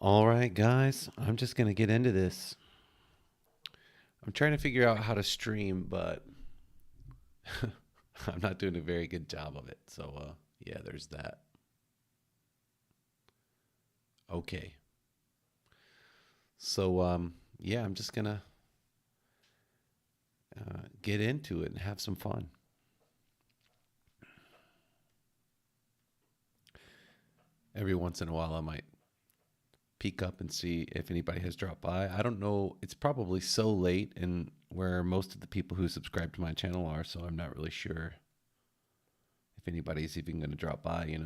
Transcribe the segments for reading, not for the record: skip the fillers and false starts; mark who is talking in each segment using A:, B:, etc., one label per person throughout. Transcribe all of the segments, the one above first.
A: All right, guys, I'm just going to get into this. I'm trying to figure out how to stream, but I'm not doing a very good job of it. So, yeah, there's that. Okay. So, yeah, I'm just going to get into it and have some fun. Every once in a while, I might peek up and see if anybody has dropped by. I don't know. It's probably so late and where most of the people who subscribe to my channel are, so I'm not really sure if anybody's even going to drop by.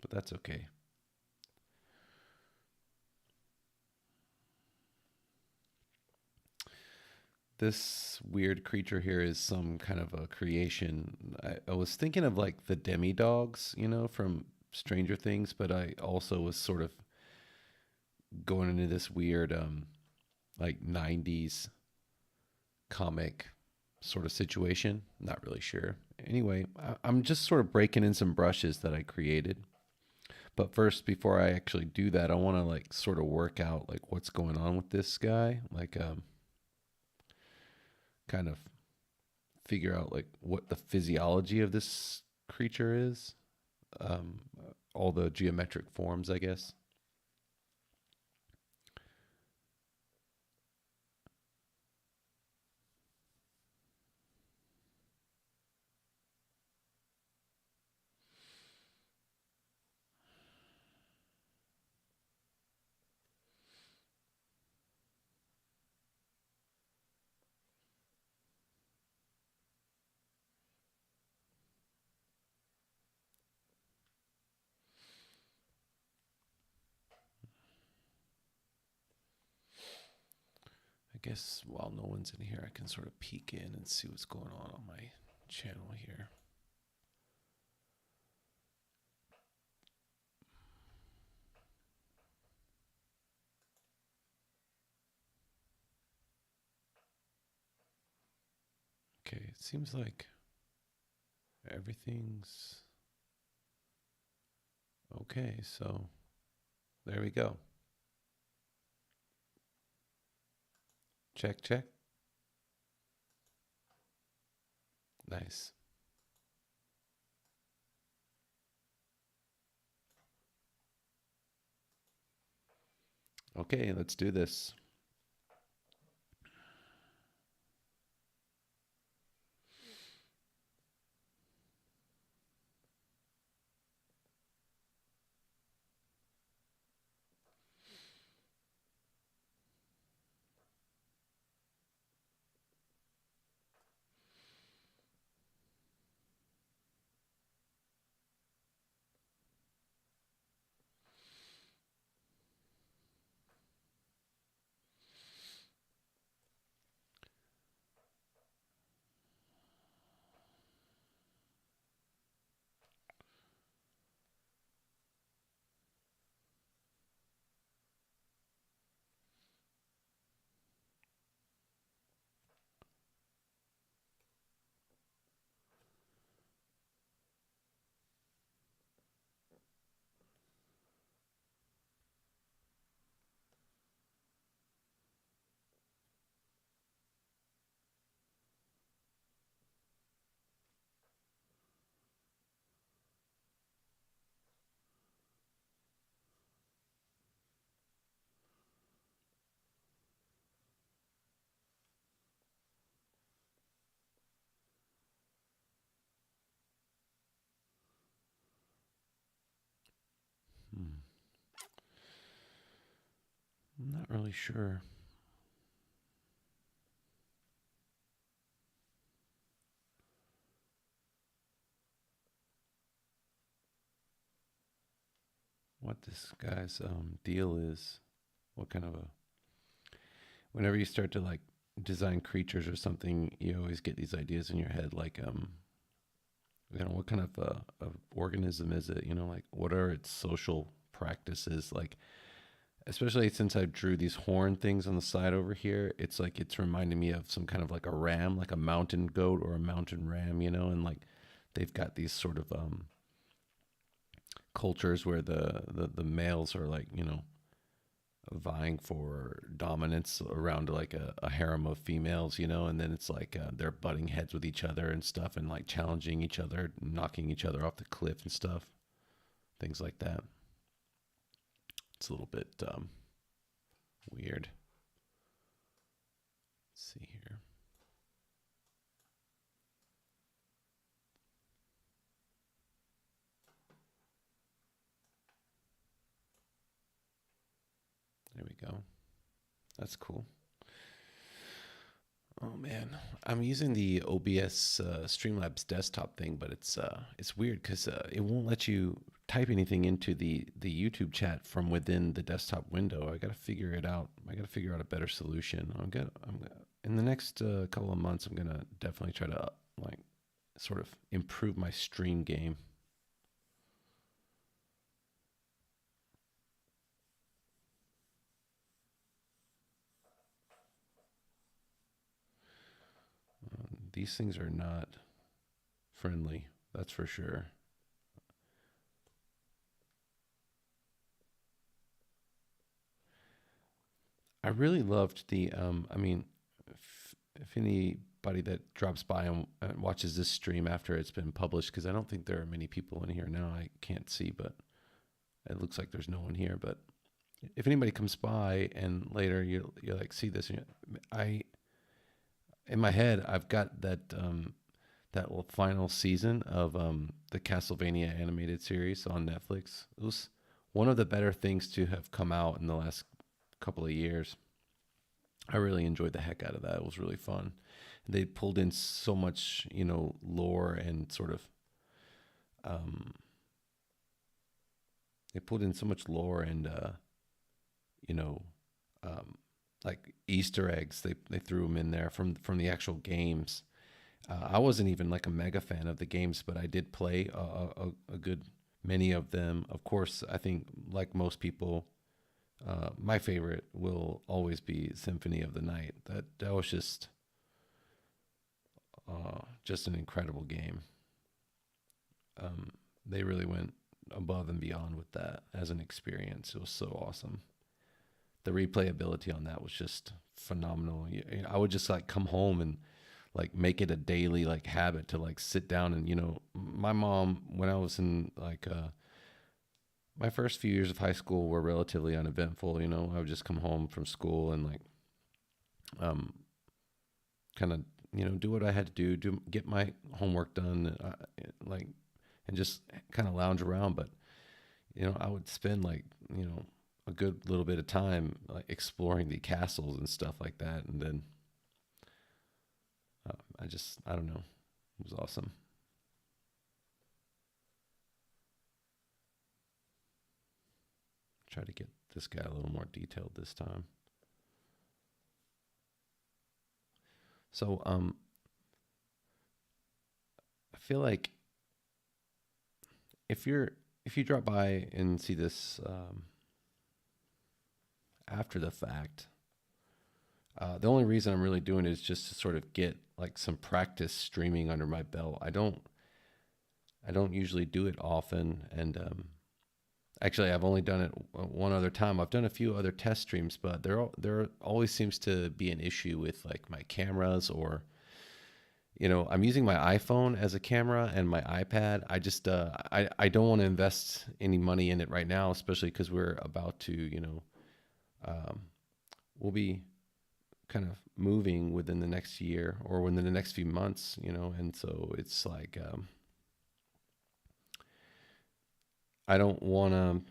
A: But that's okay. This weird creature here is some kind of a creation. I was thinking of like the demi-dogs, from Stranger Things, but I also was sort of going into this weird, like 90s comic sort of situation. Not really sure. Anyway, I'm just sort of breaking in some brushes that I created. But first, before I actually do that, I want to like sort of work out like what's going on with this guy. Like, kind of figure out like what the physiology of this creature is, um, all the geometric forms, I guess. I guess while no one's in here, I can sort of peek in and see what's going on my channel here. Okay, it seems like everything's okay. So there we go. Check, check. Nice. Okay, let's do this. Hmm. I'm not really sure. What this guy's deal is. What kind of a whenever you start to like design creatures or something, you always get these ideas in your head, like what kind of organism is it? Like what are its social practices? Like, especially since I drew these horn things on the side over here, it's like it's reminding me of some kind of like a ram, like a mountain goat or a mountain ram, and like they've got these sort of cultures where the males are like vying for dominance around like a harem of females, and then it's like they're butting heads with each other and stuff, and like challenging each other, knocking each other off the cliff and stuff, things like that. It's a little bit weird. Let's see here. There we go. That's cool. Oh man, I'm using the OBS Streamlabs desktop thing, but it's weird because it won't let you type anything into the YouTube chat from within the desktop window. I got to figure it out. I got to figure out a better solution. I'm in the next couple of months. I'm gonna definitely try to like sort of improve my stream game. These things are not friendly, that's for sure. I really loved the. I mean, if anybody that drops by and watches this stream after it's been published, because I don't think there are many people in here now. I can't see, but it looks like there's no one here. But if anybody comes by and later you like see this, I in my head I've got that final season of the Castlevania animated series on Netflix. It was one of the better things to have come out in the last couple of years. I really enjoyed the heck out of that. It was really fun. They pulled in so much, lore and sort of um, they pulled in so much lore and you know um, like Easter eggs. They threw them in there from the actual games. I wasn't even like a mega fan of the games, but I did play a good many of them. Of course, I think like most people, my favorite will always be Symphony of the Night. That was just an incredible game. They really went above and beyond with that as an experience. It was so awesome. The replayability on that was just phenomenal. I would just like come home and like make it a daily like habit to like sit down and my mom, when I was in like my first few years of high school were relatively uneventful. I would just come home from school and like um kind of do what I had to do, get my homework done, like, and just kind of lounge around. But I would spend like a good little bit of time like exploring the castles and stuff like that, and then I don't know, it was awesome. Try to get this guy a little more detailed this time. So I feel like if you drop by and see this after the fact, the only reason I'm really doing it is just to sort of get like some practice streaming under my belt. I don't usually do it often, and actually I've only done it one other time. I've done a few other test streams, but there always seems to be an issue with like my cameras, or I'm using my iPhone as a camera and my iPad. I don't want to invest any money in it right now, especially because we're about to um, we'll be kind of moving within the next year or within the next few months, and so it's like I don't want to.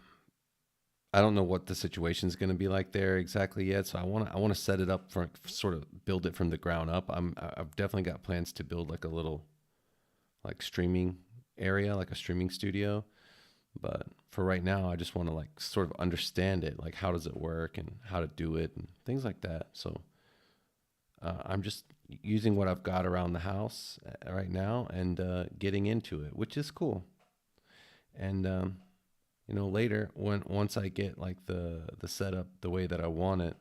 A: I don't know what the situation is going to be like there exactly yet, so I want to set it up for sort of build it from the ground up. I've definitely got plans to build like a little like streaming area, like a streaming studio. But for right now, I just want to like sort of understand it, like how does it work and how to do it and things like that. So I'm just using what I've got around the house right now and getting into it, which is cool. And later when once I get like the setup the way that I want it,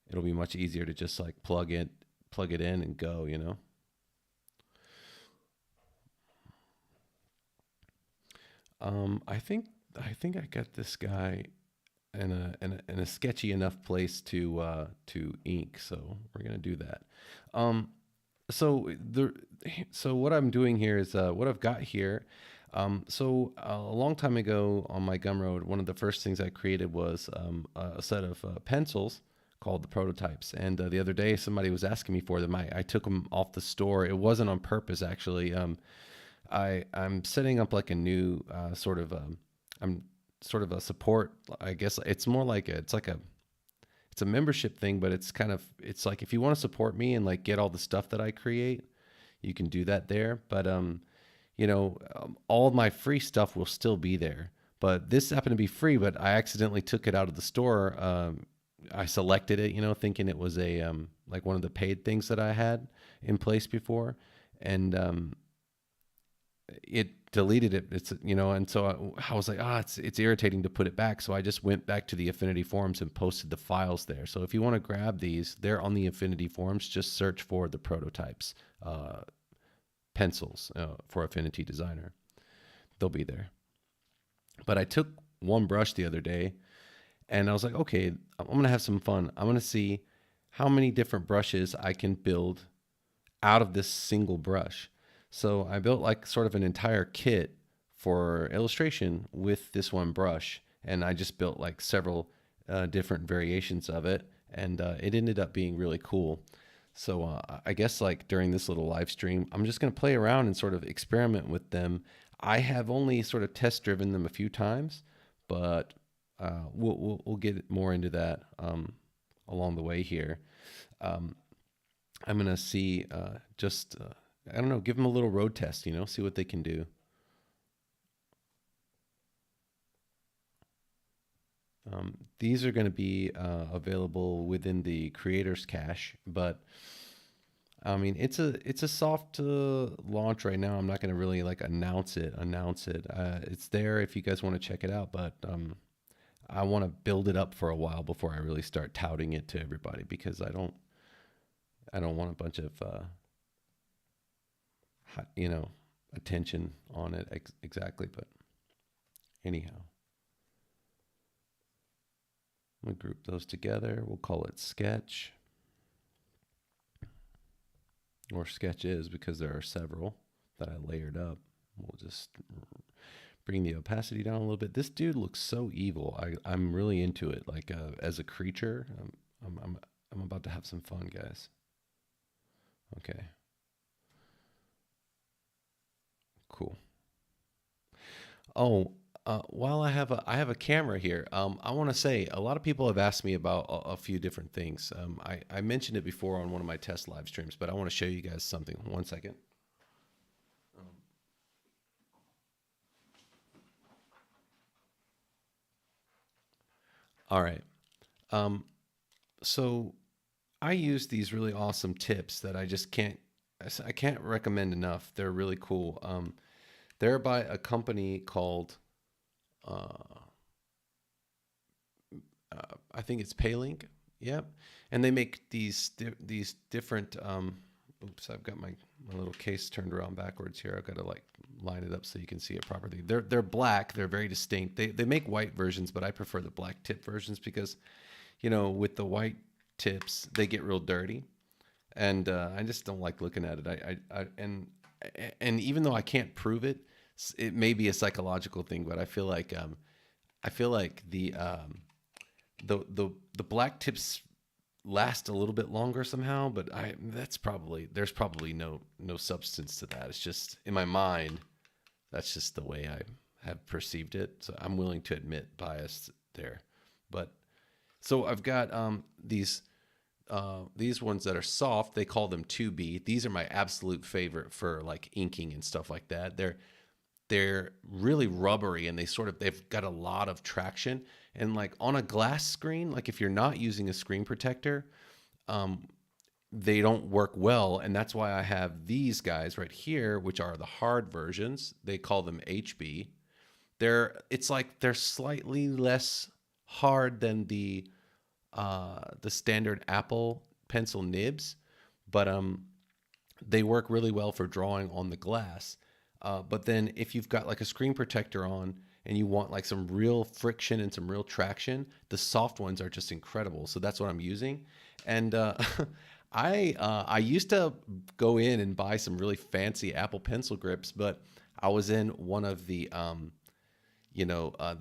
A: it'll be much easier to just like plug it in and go. I think I got this guy. and a sketchy enough place to ink. So we're gonna do that. Um, so the so what I'm doing here is what I've got here. A long time ago on my Gumroad, one of the first things I created was a set of pencils called the prototypes. And the other day, somebody was asking me for them. I took them off the store. It wasn't on purpose, actually. I'm setting up like a new I'm sort of a support. I guess it's more like it's a membership thing, but it's like if you want to support me and like get all the stuff that I create, you can do that there. But all my free stuff will still be there. But this happened to be free, but I accidentally took it out of the store. I selected it, thinking it was a like one of the paid things that I had in place before, and it deleted it. And so I was like, it's irritating to put it back. So I just went back to the Affinity forums and posted the files there. So if you want to grab these, they're on the Affinity forums. Just search for the prototypes pencils for Affinity Designer. They'll be there. But I took one brush the other day and I was like, okay, I'm going to have some fun. I'm going to see how many different brushes I can build out of this single brush. So I built like sort of an entire kit for illustration with this one brush. And I just built like several different variations of it. And it ended up being really cool. So I guess like during this little live stream, I'm just going to play around and sort of experiment with them. I have only sort of test driven them a few times, but we'll get more into that along the way here. I'm going to see I don't know, give them a little road test, see what they can do. These are going to be available within the creator's cache, but I mean, it's a soft launch right now. I'm not going to really like announce it. It's there if you guys want to check it out, but I want to build it up for a while before I really start touting it to everybody because I don't want a bunch of attention on it exactly. But anyhow, I'm gonna group those together. We'll call it sketch. Or sketches because there are several that I layered up. We'll just bring the opacity down a little bit. This dude looks so evil. I'm really into it. Like as a creature, I'm about to have some fun, guys. Okay, cool. Oh, while I have a camera here, I want to say a lot of people have asked me about a few different things. I mentioned it before on one of my test live streams, but I want to show you guys something. 1 second. All right. Um, so I use these really awesome tips that I can't recommend enough. They're really cool. They're by a company called uh, I think it's Paylink. Yep. And they make these different. Oops, I've got my little case turned around backwards here. I've got to like line it up so you can see it properly. They're black. They're very distinct. They make white versions, but I prefer the black tip versions because with the white tips they get real dirty, and I just don't like looking at it. And even though I can't prove it, it may be a psychological thing, but I feel like the black tips last a little bit longer somehow, but there's probably no substance to that. It's just in my mind, that's just the way I have perceived it. So I'm willing to admit bias there. But so I've got these ones that are soft. They call them 2B. These are my absolute favorite for like inking and stuff like that. They're really rubbery and they've got a lot of traction. And like on a glass screen, like if you're not using a screen protector, um, they don't work well. And that's why I have these guys right here, which are the hard versions. They call them HB. They're slightly less hard than the standard Apple pencil nibs, but they work really well for drawing on the glass. But then if you've got like a screen protector on and you want like some real friction and some real traction, the soft ones are just incredible. So that's what I'm using. And I used to go in and buy some really fancy Apple Pencil grips, but I was in one of the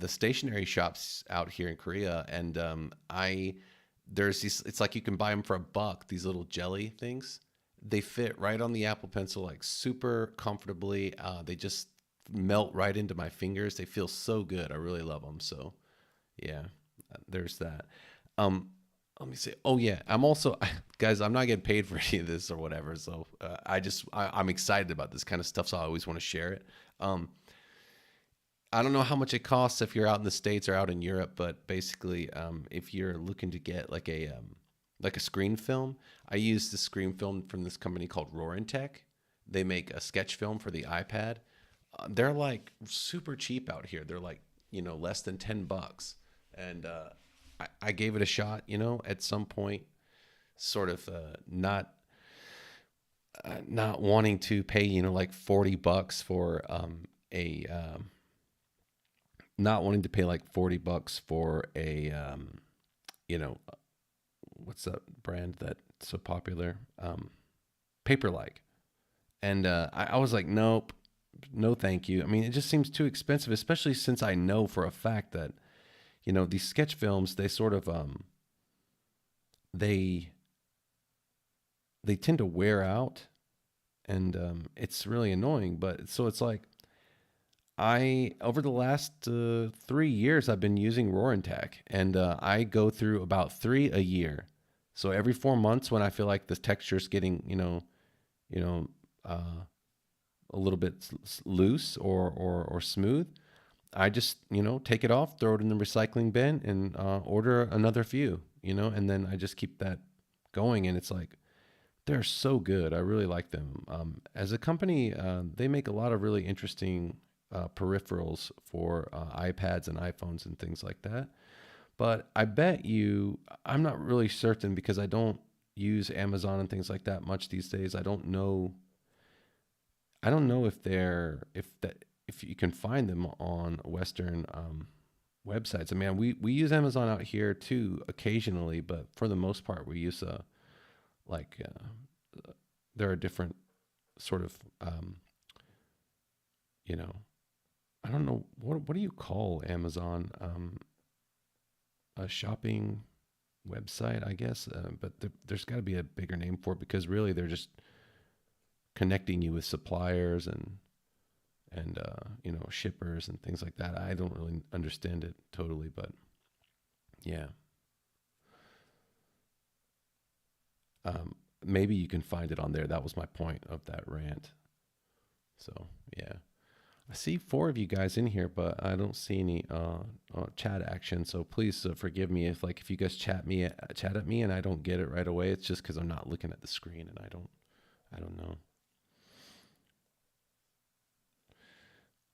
A: stationery shops out here in Korea, and I there's these. It's like you can buy them for $1. These little jelly things. They fit right on the Apple Pencil, like super comfortably. They just melt right into my fingers. They feel so good. I really love them. So yeah, there's that. Um, Let me see. Oh yeah, I'm also guys. I'm not getting paid for any of this or whatever. So I'm excited about this kind of stuff. So I always want to share it. Um, I don't know how much it costs if you're out in the States or out in Europe, but basically, if you're looking to get like a screen film, I use the screen film from this company called Tech. They make a sketch film for the iPad. They're like super cheap out here. They're like less than $10, and I gave it a shot. At some point, sort of not wanting to pay like $40 for a not wanting to pay like $40 for a you know what's that brand that's so popular, paper like. And I was like, nope, no thank you. I mean, it just seems too expensive, especially since I know for a fact that these sketch films, they sort of they they tend to wear out, and it's really annoying. But so it's like, I over the last 3 years, I've been using Roaring and I go through about three a year. So every 4 months, when I feel like the texture's getting you know a little bit loose or smooth, I just take it off, throw it in the recycling bin, and order another few. And then I just keep that going, and it's like, they're so good. I really like them. As a company, they make a lot of really interesting peripherals for iPads and iPhones and things like that. But I bet you, I'm not really certain because I don't use Amazon and things like that much these days. I don't know if you can find them on Western websites. I mean, we use Amazon out here too occasionally, but for the most part, we use like there are different sort of you know I don't know what do you call Amazon, a shopping website, I guess, but there's got to be a bigger name for it, because really they're just connecting you with suppliers and shippers and things like that. I don't really understand it totally, but yeah. Maybe you can find it on there. That was my point of that rant. So yeah, I see four of you guys in here, but I don't see any chat action. So please forgive me if you guys chat at me and I don't get it right away. It's just because I'm not looking at the screen and I don't know.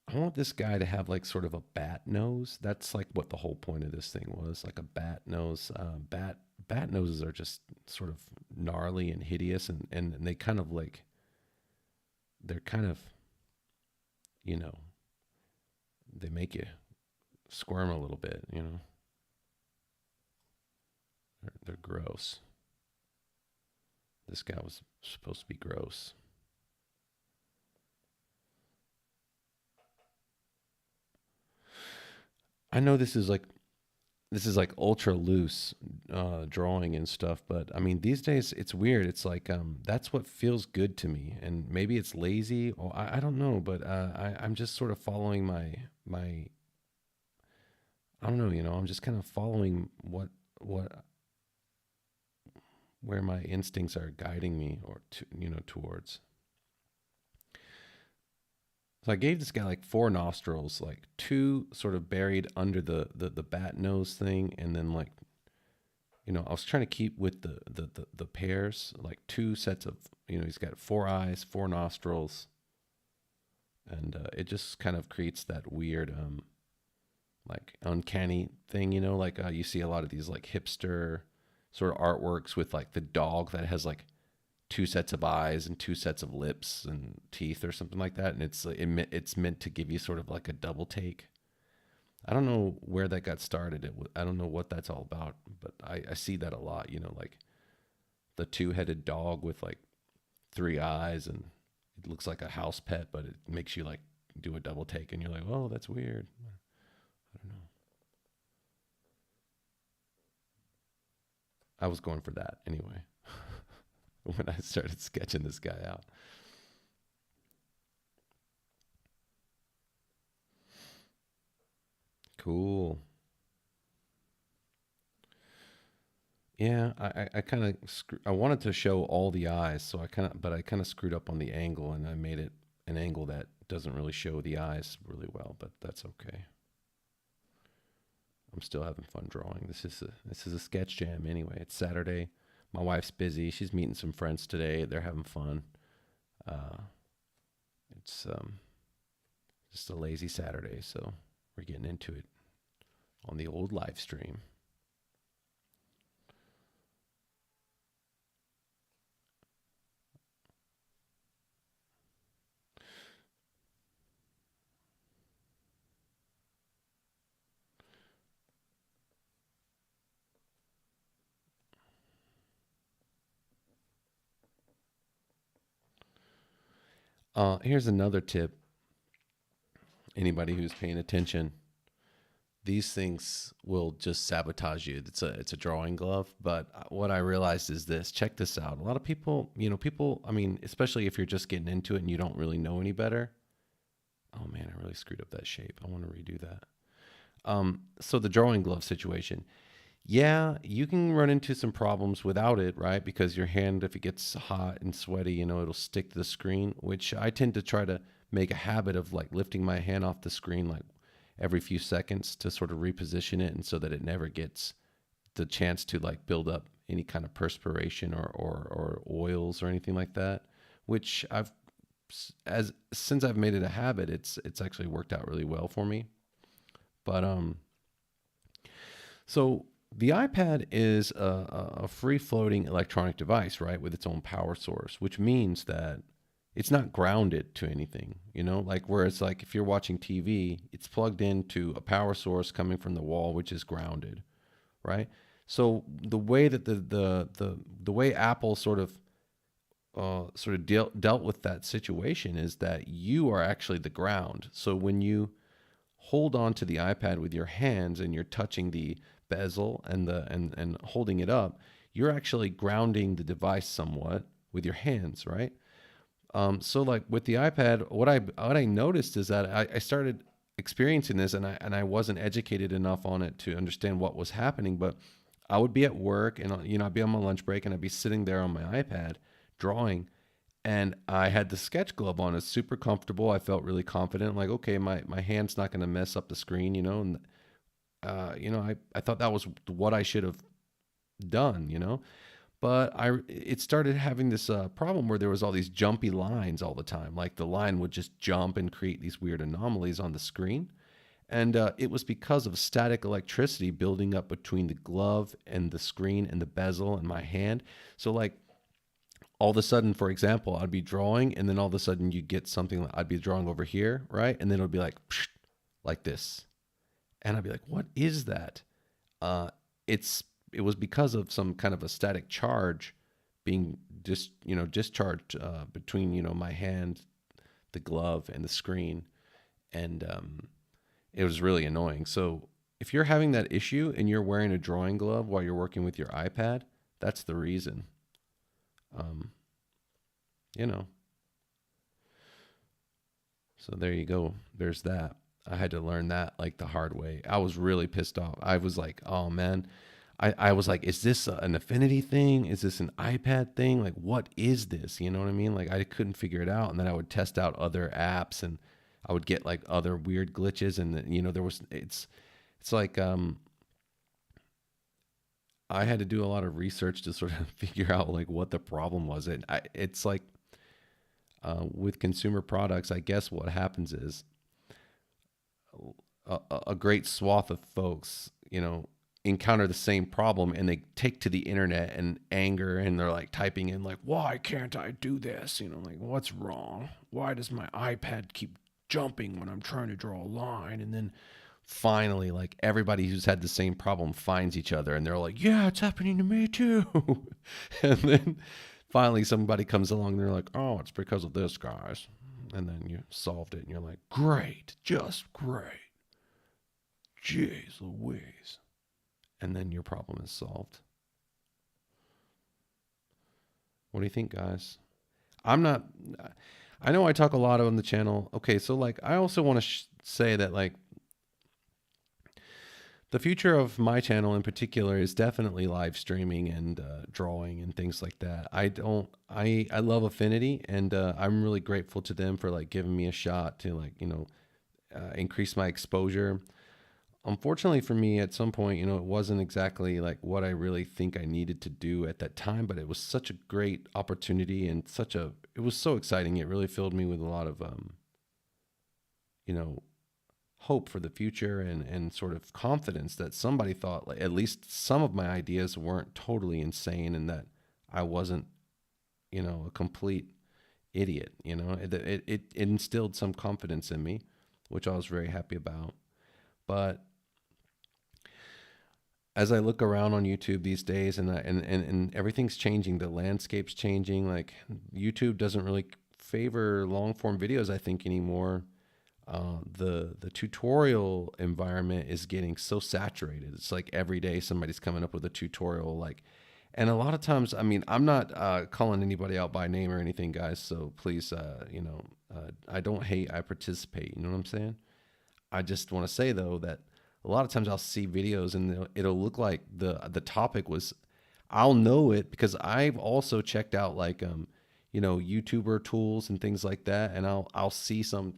A: I want this guy to have like sort of a bat nose. That's like what the whole point of this thing was, like a bat nose. Bat noses are just sort of gnarly and hideous, and they kind of like they're kind of you know they make you squirm a little bit. They're gross. This guy was supposed to be gross. I know this is like ultra loose drawing and stuff, but I mean these days it's weird. It's like that's what feels good to me, and maybe it's lazy, or I don't know, but I'm just sort of following my I don't know, I'm just kind of following what where my instincts are guiding me or towards. So I gave this guy like four nostrils, like two sort of buried under the bat nose thing, and then like I was trying to keep with the pairs, like two sets of he's got four eyes, four nostrils, and it just kind of creates that weird like uncanny thing, like you see a lot of these like hipster sort of artworks with like the dog that has like two sets of eyes and two sets of lips and teeth or something like that, and it's meant to give you sort of like a double take. I don't know where that got started. I don't know what that's all about, but I see that a lot. Like the two-headed dog with like three eyes, and it looks like a house pet, but it makes you like do a double take, and you're like, oh, that's weird. I don't know. I was going for that anyway when I started sketching this guy out. Cool. Yeah, I kind of I wanted to show all the eyes, so I kind of screwed up on the angle, and I made it an angle that doesn't really show the eyes really well, but that's okay. I'm still having fun drawing. This is a sketch jam anyway. It's Saturday. My wife's busy. She's meeting some friends today. They're having fun. Uh, it's just a lazy Saturday, so we're getting into it on the old live stream. Here's another tip. Anybody who's paying attention, these things will just sabotage you. It's a drawing glove, but what I realized is this. Check this out. A lot of people, people. I mean, especially if you're just getting into it and you don't really know any better. Oh man, I really screwed up that shape. I want to redo that. So the drawing glove situation. Yeah, you can run into some problems without it, right? Because your hand, if it gets hot and sweaty, it'll stick to the screen, which I tend to try to make a habit of like lifting my hand off the screen like every few seconds to sort of reposition it and so that it never gets the chance to like build up any kind of perspiration or oils or anything like that, which as since I've made it a habit, it's actually worked out really well for me. But so the iPad is a free floating electronic device, right, with its own power source, which means that it's not grounded to anything, like whereas like if you're watching TV, it's plugged into a power source coming from the wall, which is grounded, right? So the way that the way Apple sort of dealt with that situation is that you are actually the ground. So when you hold on to the iPad with your hands and you're touching the bezel and holding it up, you're actually grounding the device somewhat with your hands, right? So like with the iPad, what I noticed is that I started experiencing this, and I wasn't educated enough on it to understand what was happening. But I would be at work, and I'd be on my lunch break, and I'd be sitting there on my iPad drawing, and I had the sketch glove on. It's super comfortable. I felt really confident, like okay, my hand's not going to mess up the screen, and I thought that was what I should have done, but it started having this problem where there was all these jumpy lines all the time. Like the line would just jump and create these weird anomalies on the screen. And it was because of static electricity building up between the glove and the screen and the bezel and my hand. So like all of a sudden, for example, I'd be drawing, and then all of a sudden you get something like I'd be drawing over here, right? And then it'll be like this. And I'd be like, what is that? Uh, it was because of some kind of a static charge being discharged between my hand, the glove, and the screen, and it was really annoying. So if you're having that issue and you're wearing a drawing glove while you're working with your iPad, that's the reason. Um, you know. So there you go. There's that. I had to learn that like the hard way. I was really pissed off. I was like, oh man. I was like, is this an Affinity thing? Is this an iPad thing? Like, what is this? You know what I mean? Like, I couldn't figure it out. And then I would test out other apps, and I would get like other weird glitches. And, it's like, I had to do a lot of research to sort of figure out like what the problem was. It's like, with consumer products, I guess what happens is a great swath of folks, encounter the same problem, and they take to the internet and anger, and they're like typing in like, why can't I do this? Like, what's wrong? Why does my iPad keep jumping when I'm trying to draw a line? And then finally, like everybody who's had the same problem finds each other and they're like, yeah, it's happening to me too. And then finally somebody comes along and they're like, oh, it's because of this, guys. And then you solved it and you're like, great, just great. Jeez Louise. And then your problem is solved. What do you think, guys? I'm not, I know I talk a lot on the channel. Okay, so like, I also want to say that like, the future of my channel in particular is definitely live streaming and drawing and things like that. I love Affinity, and I'm really grateful to them for like giving me a shot to like, increase my exposure. Unfortunately for me, at some point, it wasn't exactly like what I really think I needed to do at that time, but it was such a great opportunity and it was so exciting. It really filled me with a lot of, you know, hope for the future and sort of confidence that somebody thought like at least some of my ideas weren't totally insane and that I wasn't, a complete idiot. It instilled some confidence in me, which I was very happy about. But as I look around on YouTube these days and everything's changing, the landscape's changing. Like YouTube doesn't really favor long form videos, I think, anymore. The tutorial environment is getting so saturated. It's like every day somebody's coming up with a tutorial, like, and a lot of times, I mean, I'm not calling anybody out by name or anything, guys. So please, I don't hate, I participate. You know what I'm saying? I just want to say though that a lot of times I'll see videos and it'll look like the topic was, I'll know it because I've also checked out like YouTuber tools and things like that, and I'll see some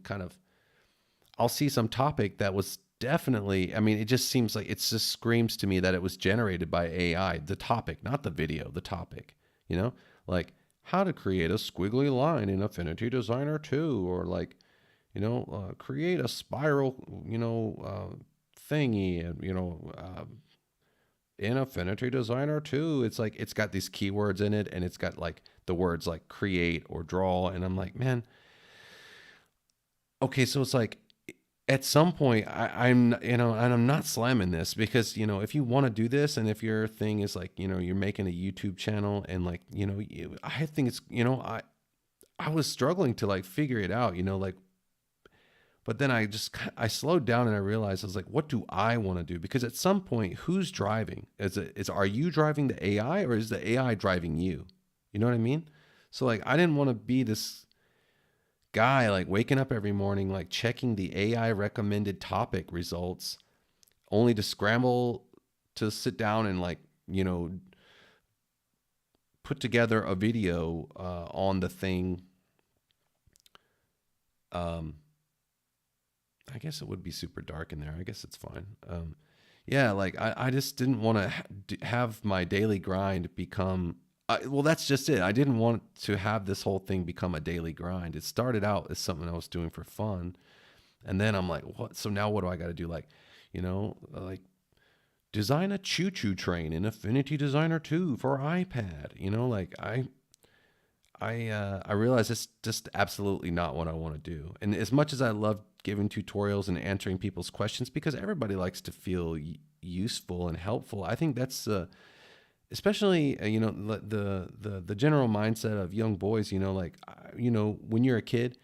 A: topic that was definitely, I mean, it just seems like it just screams to me that it was generated by AI, the topic, not the video, the topic, like how to create a squiggly line in Affinity Designer 2, or like, create a spiral, thingy, and, in Affinity Designer 2. It's like, it's got these keywords in it and it's got like the words like create or draw. And I'm like, man, okay, so it's like, at some point and I'm not slamming this because, if you want to do this and if your thing is like, you're making a YouTube channel and like, I think it's, I was struggling to like figure it out, like, but then I slowed down and I realized I was like, what do I want to do? Because at some point, who's driving? Are you driving the AI or is the AI driving you? You know what I mean? So like, I didn't want to be this guy like waking up every morning like checking the AI recommended topic results only to scramble to sit down and like put together a video on the thing. I guess it would be super dark in there. I guess it's fine. Yeah, like I just didn't want to have my daily grind become. Well, that's just it. I didn't want to have this whole thing become a daily grind. It started out as something I was doing for fun, and then I'm like, what? So now what do I got to do? Like, like design a choo-choo train in Affinity Designer 2 for iPad. Like I realize it's just absolutely not what I want to do. And as much as I love giving tutorials and answering people's questions, because everybody likes to feel useful and helpful, I think that's especially the general mindset of young boys. Like when you're a kid,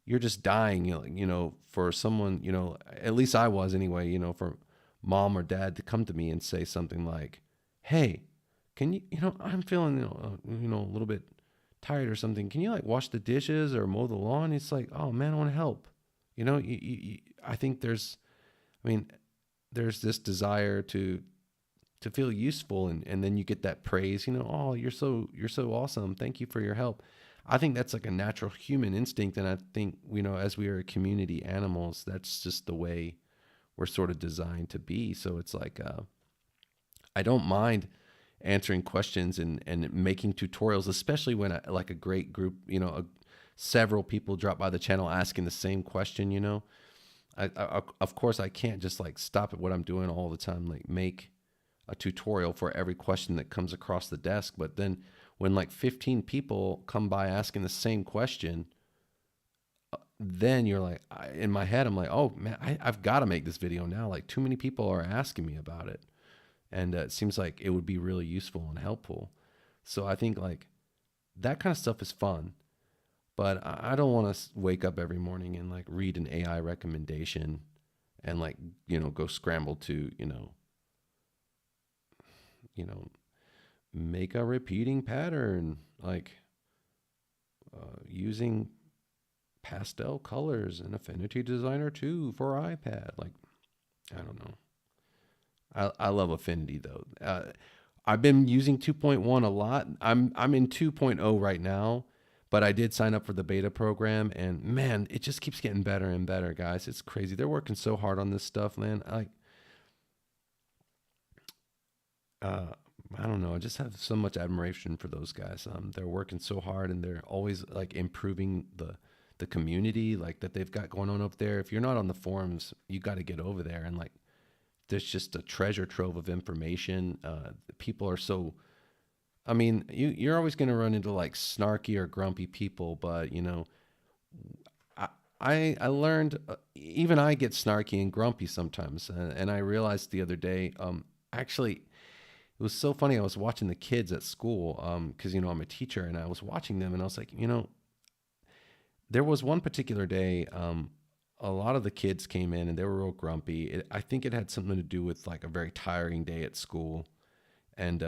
A: you're just dying. For someone, at least I was anyway. For mom or dad to come to me and say something like, "Hey, can you? I'm feeling a little bit tired or something. Can you like wash the dishes or mow the lawn?" It's like, oh man, I want to help. I think I mean, there's this desire to feel useful, and then you get that praise. Oh, you're so awesome. Thank you for your help. I think that's like a natural human instinct, and I think as we are community animals, that's just the way we're sort of designed to be. So it's like I don't mind answering questions and making tutorials, especially when like a great group, several people drop by the channel asking the same question. Of course I can't just like stop at what I'm doing all the time, like make a tutorial for every question that comes across the desk. But then when like 15 people come by asking the same question, then you're like, in my head, I'm like, oh man, I've got to make this video now. Like too many people are asking me about it. And it seems like it would be really useful and helpful. So I think like that kind of stuff is fun, but I don't want to wake up every morning and like read an AI recommendation and like, go scramble to, you know, make a repeating pattern, like using pastel colors in Affinity Designer 2 for iPad. Like, I don't know. I love Affinity though. I've been using 2.1 a lot. I'm in 2.0 right now, but I did sign up for the beta program, and man, it just keeps getting better and better, guys. It's crazy. They're working so hard on this stuff, man. Uh, I don't know. I just have so much admiration for those guys. They're working so hard, and they're always like improving the community like that they've got going on up there. If you're not on the forums, you got to get over there, and like there's just a treasure trove of information. People are so. I mean, you're always going to run into like snarky or grumpy people, but I I learned even I get snarky and grumpy sometimes, and I realized the other day, actually, it was so funny. I was watching the kids at school, because I'm a teacher, and I was watching them, and I was like, there was one particular day, a lot of the kids came in and they were real grumpy. I think it had something to do with like a very tiring day at school, and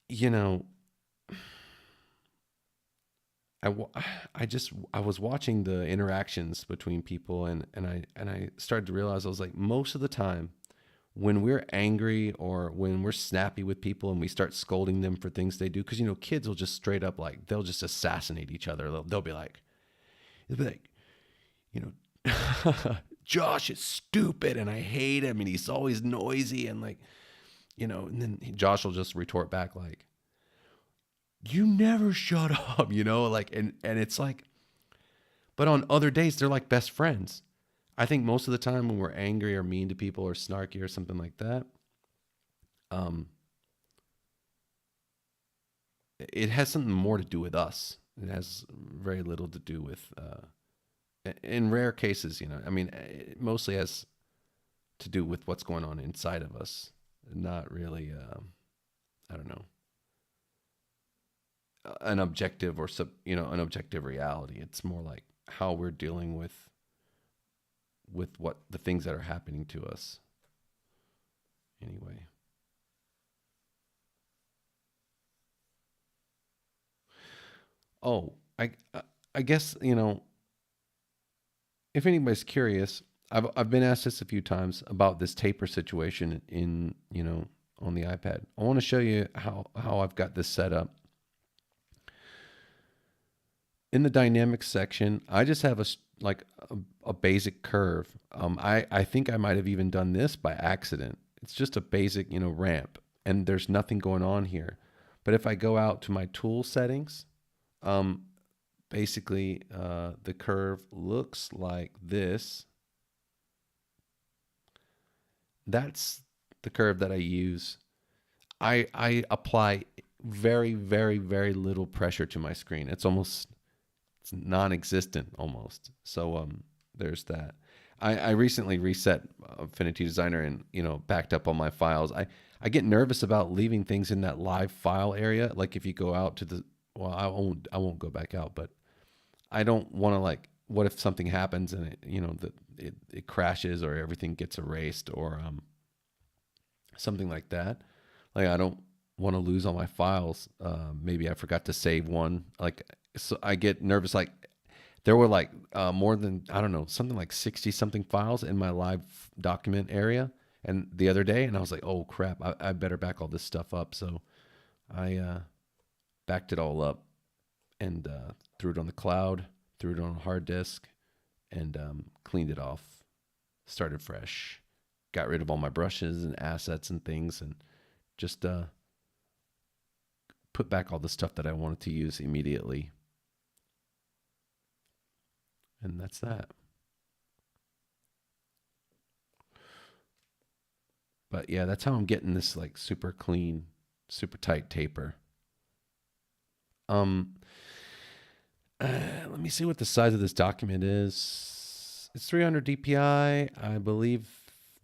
A: you know, I, wa- I was watching the interactions between people, and I started to realize I was like, most of the time when we're angry or when we're snappy with people and we start scolding them for things they do, because kids will just straight up like they'll just assassinate each other. They'll be like, you know, Josh is stupid and I hate him and he's always noisy and like, and then Josh will just retort back like, you never shut up, like, and it's like, but on other days they're like best friends. I think most of the time when we're angry or mean to people or snarky or something like that, um, it has something more to do with us. It has very little to do with, in rare cases, I mean, it mostly has to do with what's going on inside of us, not really, I don't know, an objective or an objective reality. It's more like how we're dealing with what the things that are happening to us. Anyway, oh, I guess if anybody's curious, I've been asked this a few times about this taper situation in on the iPad. I want to show you how I've got this set up. In the dynamics section, I just have like a basic curve. I think I might have even done this by accident. It's just a basic ramp, and there's nothing going on here. But if I go out to my tool settings, um, basically the curve looks like this. That's the curve that I use. I apply very, very, very little pressure to my screen. It's non-existent almost. So there's that. I recently reset Affinity Designer and backed up all my files. I get nervous about leaving things in that live file area. Like if you go out to the I won't go back out, but I don't want to like what if something happens and it crashes or everything gets erased or something like that. Like I don't want to lose all my files. Maybe I forgot to save one. Like so I get nervous. Like there were like more than I don't know something like 60 something files in my live document area, and the other day, and I was like, oh crap, I better back all this stuff up. So I backed it all up and threw it on the cloud, threw it on a hard disk, and cleaned it off. Started fresh. Got rid of all my brushes and assets and things, and just put back all the stuff that I wanted to use immediately. And that's that. But yeah, that's how I'm getting this like super clean, super tight taper. Um, Let me see what the size of this document is. It's 300 DPI. I believe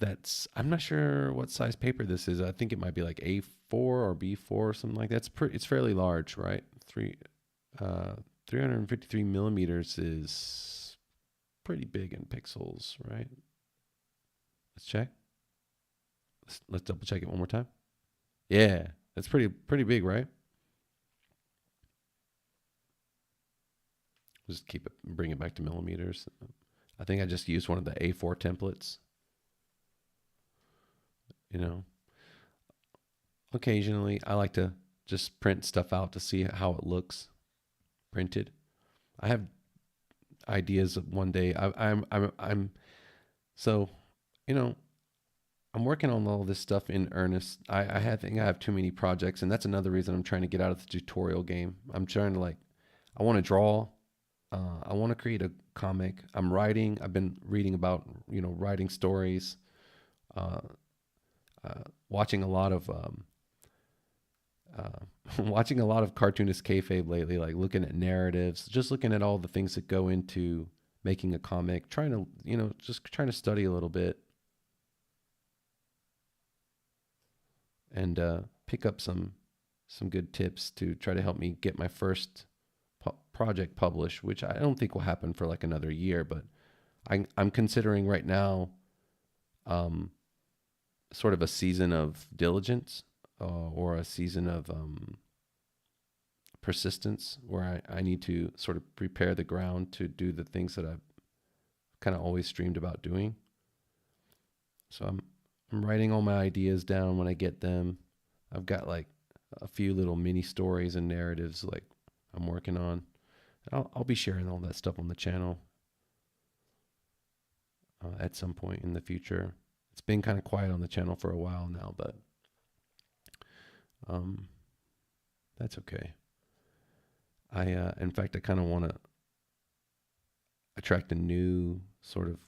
A: that's, I'm not sure what size paper this is. I think it might be like A4 or B4 or something like that. It's fairly large, right? 353 millimeters is pretty big in pixels, right? Let's check. Let's double check it one more time. Yeah, that's pretty big, right? Just keep it, bring it back to millimeters. I think I just used one of the A4 templates. You know, occasionally I like to just print stuff out to see how it looks printed. I have ideas of one day. I'm so, you know, I'm working on all this stuff in earnest. Think I have too many projects, and that's another reason I'm trying to get out of the tutorial game. I'm trying to like, I want to draw. I want to create a comic. I'm writing. I've been reading about writing stories, uh, watching a lot of watching a lot of cartoonist kayfabe lately, like looking at narratives, just looking at all the things that go into making a comic. Trying to just trying to study a little bit and pick up some good tips to try to help me get my first project published, which I don't think will happen for like another year, but I'm considering right now um, sort of a season of diligence or a season of persistence where I need to sort of prepare the ground to do the things that I've kind of always dreamed about doing. So I'm writing all my ideas down when I get them. I've got like a few little mini stories and narratives like I'm working on. I'll be sharing all that stuff on the channel at some point in the future. It's been kind of quiet on the channel for a while now, but that's okay. In fact, I kind of want to attract a new sort of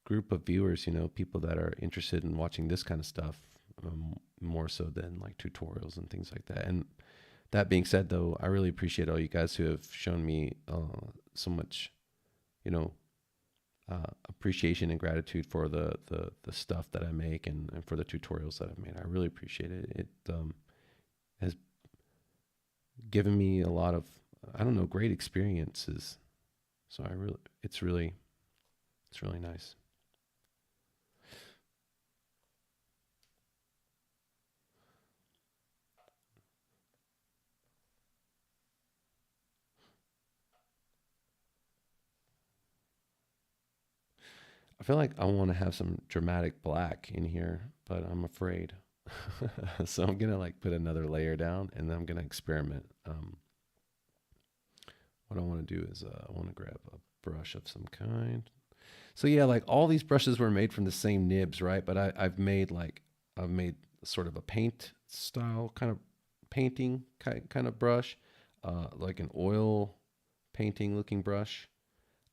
A: group of viewers, people that are interested in watching this kind of stuff more so than like tutorials and things like that. And that being said, though, I really appreciate all you guys who have shown me so much, appreciation and gratitude for the stuff that I make and for the tutorials that I've made. I really appreciate it. It has given me a lot of, I don't know, great experiences. So it's really nice. I feel like I want to have some dramatic black in here, but I'm afraid. So I'm gonna like put another layer down, and then I'm gonna experiment. What I want to do is I want to grab a brush of some kind. So yeah, like all these brushes were made from the same nibs, right? But I've made sort of a paint style kind of painting kind of brush, like an oil painting looking brush,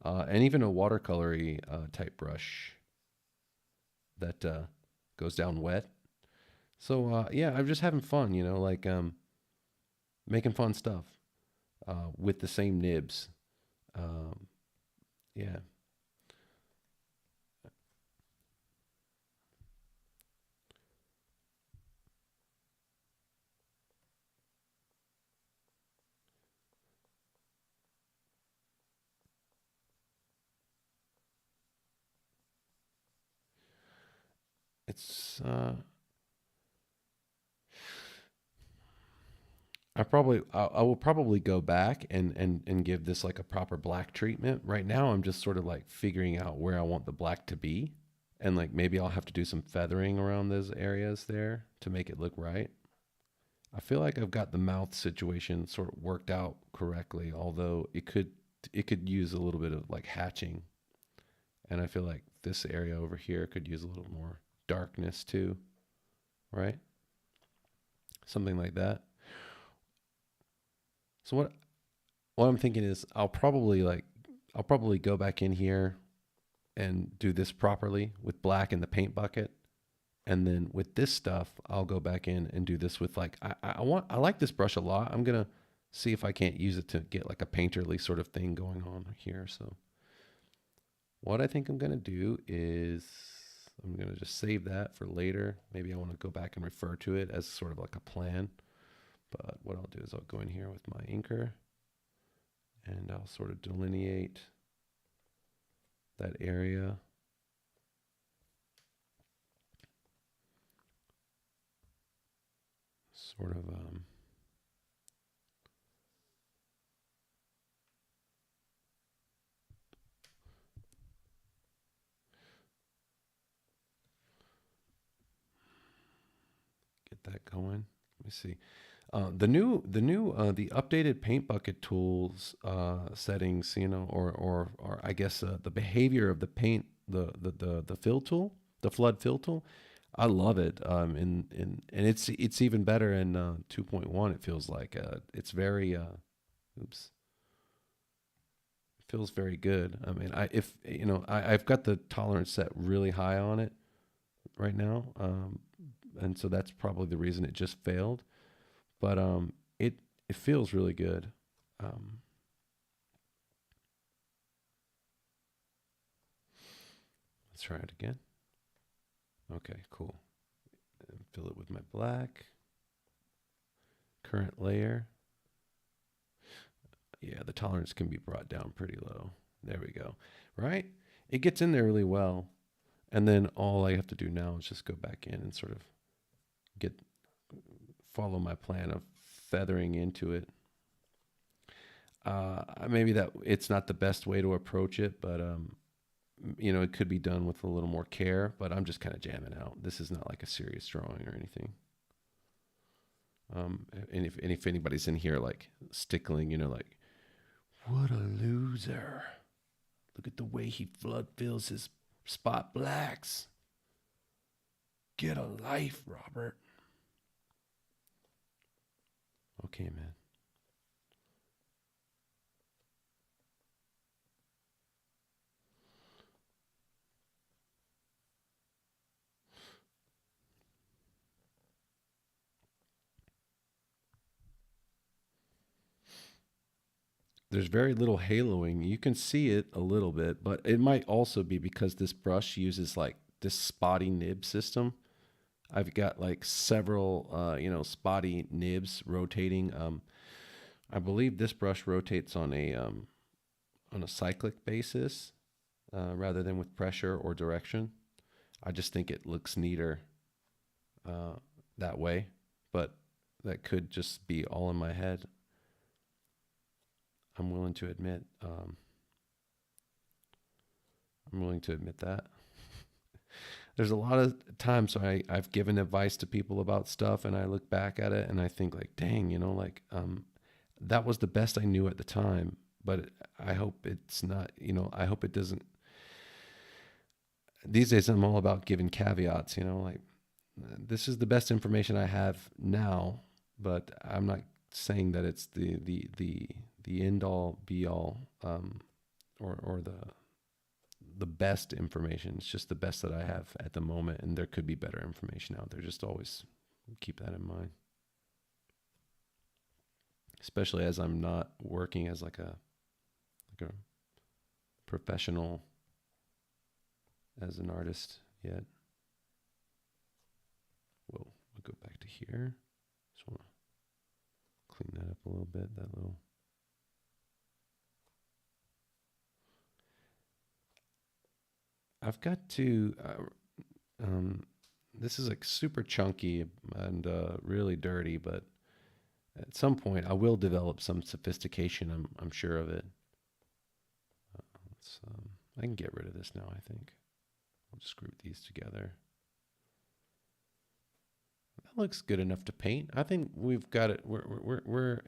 A: and even a watercolory type brush that goes down wet. So yeah, I'm just having fun, like making fun stuff with the same nibs. Um, yeah, it's I will probably go back and give this like a proper black treatment. Right now, I'm just sort of like figuring out where I want the black to be, and like maybe I'll have to do some feathering around those areas there to make it look right. I feel like I've got the mouth situation sort of worked out correctly, although it could use a little bit of like hatching, and I feel like this area over here could use a little more darkness too, right? Something like that. So what I'm thinking is I'll probably go back in here and do this properly with black in the paint bucket. And then with this stuff, I'll go back in and do this with like I like this brush a lot. I'm gonna see if I can't use it to get like a painterly sort of thing going on here. So what I think I'm going to do is I'm going to just save that for later. Maybe I want to go back and refer to it as sort of like a plan. But what I'll do is I'll go in here with my inker and I'll sort of delineate that area. Sort of get that going. Let me see. The updated paint bucket tools settings, or I guess the behavior of the paint, the fill tool, the flood fill tool. I love it. And it's even better in 2.1. It feels like it's very oops. It feels very good. I mean, I've got the tolerance set really high on it right now, and so that's probably the reason it just failed. But it feels really good. Um, let's try it again. Okay, cool. And fill it with my black. Current layer. Yeah, the tolerance can be brought down pretty low. There we go. Right? It gets in there really well. And then all I have to do now is just go back in and sort of follow my plan of feathering into it. Maybe that it's not the best way to approach it, but it could be done with a little more care. But I'm just kind of jamming out. This is not like a serious drawing or anything. And if anybody's in here like stickling, like, what a loser! Look at the way he flood fills his spot blacks. Get a life, Robert. Okay, man. There's very little haloing. You can see it a little bit, but it might also be because this brush uses like this spotty nib system. I've got like several, spotty nibs rotating. I believe this brush rotates on a cyclic basis rather than with pressure or direction. I just think it looks neater that way, but that could just be all in my head. I'm willing to admit. I'm willing to admit that. There's a lot of times I've given advice to people about stuff, and I look back at it and I think like, dang, that was the best I knew at the time. But I hope it's not. I hope it doesn't. These days, I'm all about giving caveats. Like this is the best information I have now, but I'm not saying that it's the end all be all, or the best information. It's just the best that I have at the moment, and there could be better information out there. Just always keep that in mind, especially as I'm not working as like a professional as an artist yet. Whoa, we'll go back to here. Just want to clean that up a little bit. That little. I've got to. This is like super chunky and really dirty, but at some point I will develop some sophistication. I'm sure of it. I can get rid of this now. I think I'll just group these together. That looks good enough to paint. I think we've got it. We're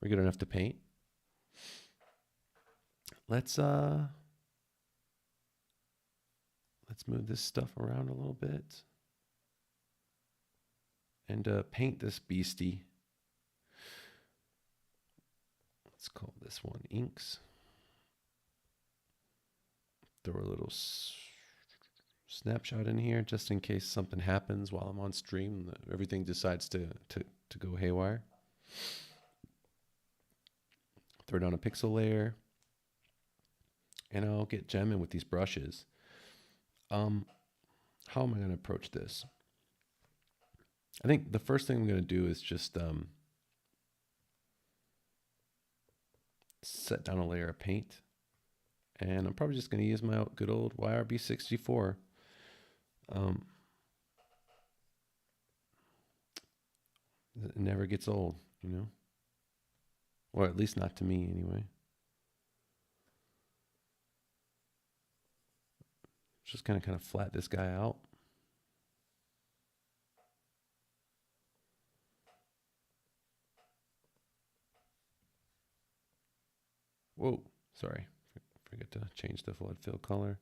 A: good enough to paint. Let's move this stuff around a little bit and paint this beastie. Let's call this one inks. Throw a little snapshot in here just in case something happens while I'm on stream. Everything decides to go haywire. throw down a pixel layer, and I'll get jamming with these brushes. Um, how am I going to approach this? I think the first thing I'm going to do is just set down a layer of paint. And I'm probably just going to use my good old YRB64. It never gets old, you know? Or at least not to me, anyway. Just kind of flat this guy out. Whoa, sorry. Forget to change the flood fill color.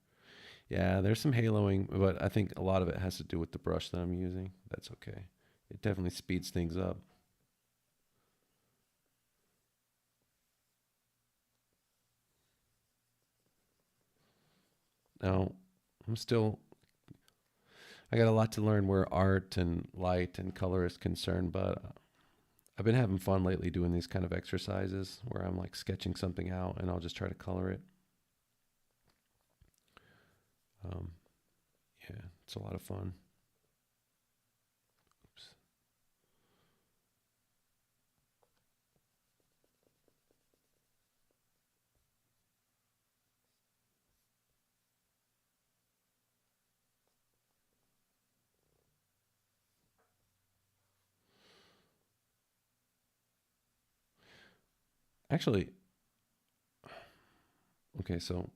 A: Yeah, there's some haloing, but I think a lot of it has to do with the brush that I'm using. That's okay. It definitely speeds things up. Now, I got a lot to learn where art and light and color is concerned, but I've been having fun lately doing these kind of exercises where I'm like sketching something out and I'll just try to color it. Yeah, it's a lot of fun. Oops. Actually, okay, so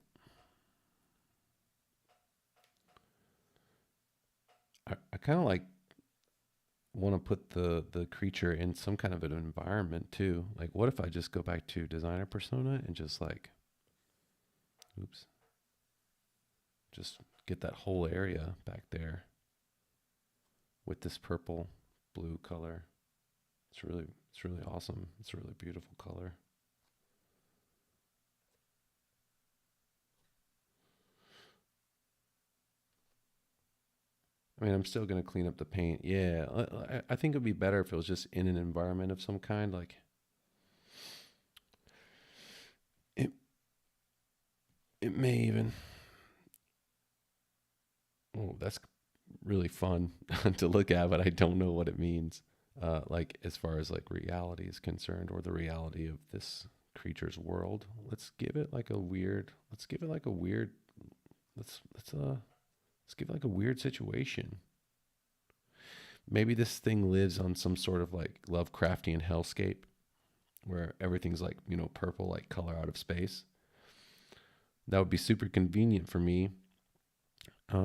A: I kind of like want to put the creature in some kind of an environment too. Like, what if I just go back to designer persona and just like, oops, just get that whole area back there with this purple blue color. It's really awesome. It's a really beautiful color. I mean, I'm still gonna clean up the paint. Yeah, I think it'd be better if it was just in an environment of some kind. Like it, it may even. Oh, that's really fun to look at, but I don't know what it means. Like as far as like reality is concerned, or the reality of this creature's world. Let's give it like a weird. Let's give it like a weird. Let's give it like a weird situation. Maybe this thing lives on some sort of like Lovecraftian hellscape where everything's like, you know, purple, like color out of space. That would be super convenient for me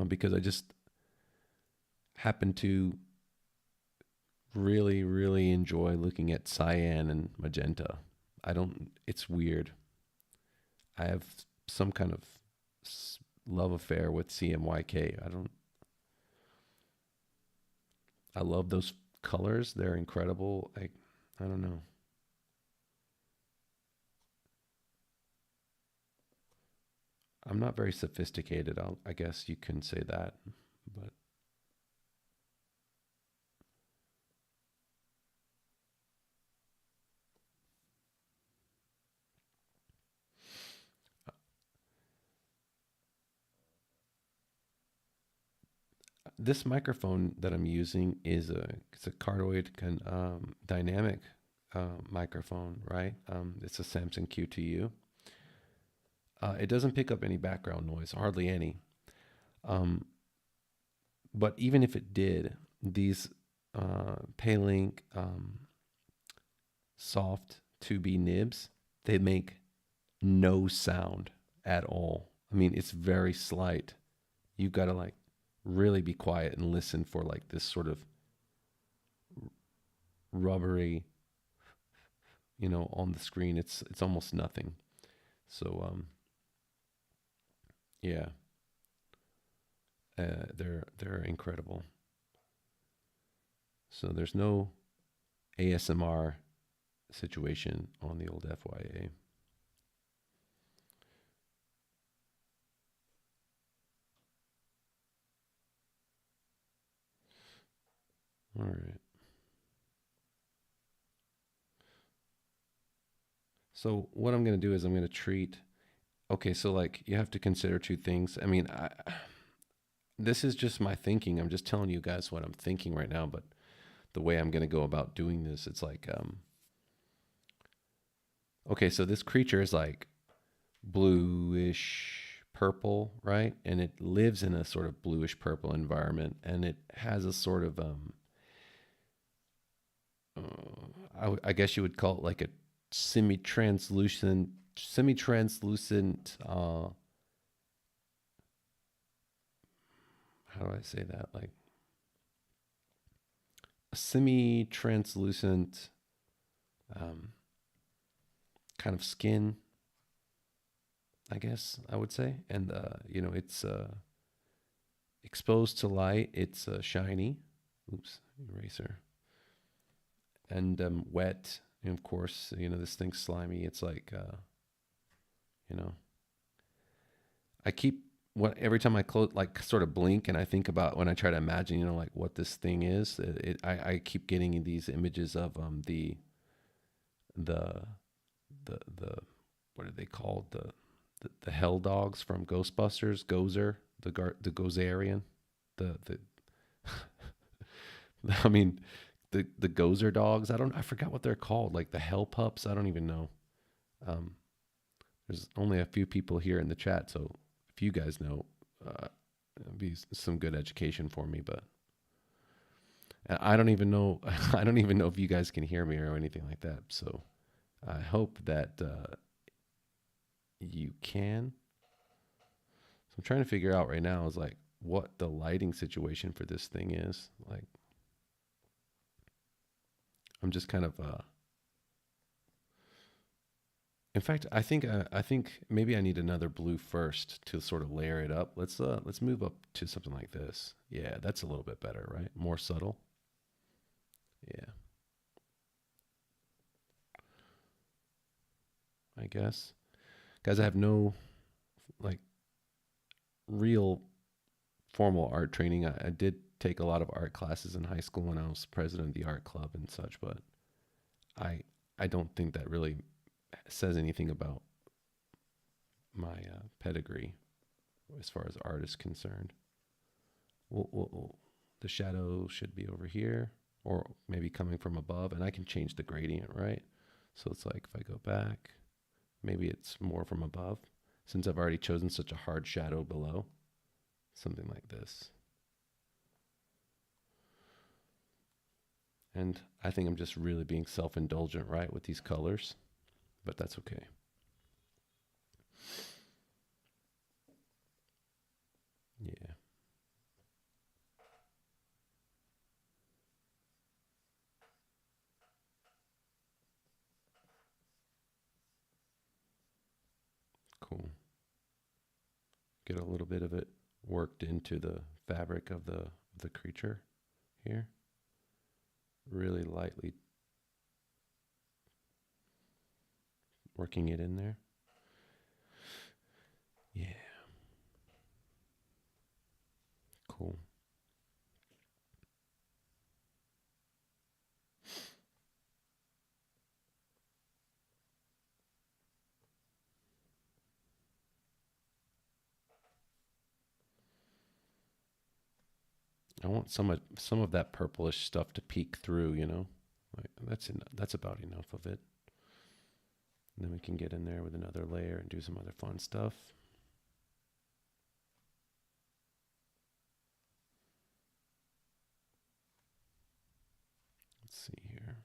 A: because I just happen to really, really enjoy looking at cyan and magenta. It's weird. I have some kind of love affair with CMYK. I love those colors. They're incredible. I don't know. I'm not very sophisticated. I guess you can say that, but this microphone that I'm using it's a cardioid dynamic microphone, right? It's a Samson Q2U. It doesn't pick up any background noise, hardly any. Um, but even if it did, these Paylink soft 2B nibs, they make no sound at all. I mean, it's very slight. You've got to like really be quiet and listen for like this sort of rubbery, you know, on the screen. It's almost nothing. So yeah, they're incredible. So there's no ASMR situation on the old FYA. All right. So what I'm going to do is I'm going to treat. Okay, so like you have to consider two things. I mean, this is just my thinking. I'm just telling you guys what I'm thinking right now, but the way I'm going to go about doing this, it's like, okay, so this creature is like bluish purple, right? And it lives in a sort of bluish purple environment, and it has a sort of, I guess you would call it like a semi-translucent, semi-translucent. How do I say that? Like a semi-translucent um, kind of skin, I guess I would say. And it's exposed to light. It's shiny. Oops, eraser. And wet. And of course, this thing's slimy. It's like, you know, I keep every time I close, like sort of blink, and I think about when I try to imagine, like what this thing is. I keep getting these images of the the what are they called, the hell dogs from Ghostbusters, Gozer, the Gozerian, the I mean the Gozer dogs. I forgot what they're called, like the hell pups. I don't even know. Um, there's only a few people here in the chat, so if you guys know, it'd be some good education for me. But I don't even know. I don't even know if you guys can hear me or anything like that. So I hope that you can. So I'm trying to figure out right now is like what the lighting situation for this thing is. Like I'm just kind of in fact, I think maybe I need another blue first to sort of layer it up. Let's move up to something like this. Yeah, that's a little bit better, right? More subtle. Yeah, I guess. Guys, I have no like real formal art training. I did take a lot of art classes in high school when I was president of the art club and such, but I I don't think that really says anything about my pedigree as far as art is concerned. The shadow should be over here, or maybe coming from above, and I can change the gradient, right? So it's like if I go back, maybe it's more from above, since I've already chosen such a hard shadow below, something like this. And I think I'm just really being self-indulgent, right, with these colors, but that's okay. Yeah, cool. Get a little bit of it worked into the fabric of the creature here. Really lightly working it in there. Yeah, cool. I want some of that purplish stuff to peek through, Like that's about enough of it. And then we can get in there with another layer and do some other fun stuff. Let's see here.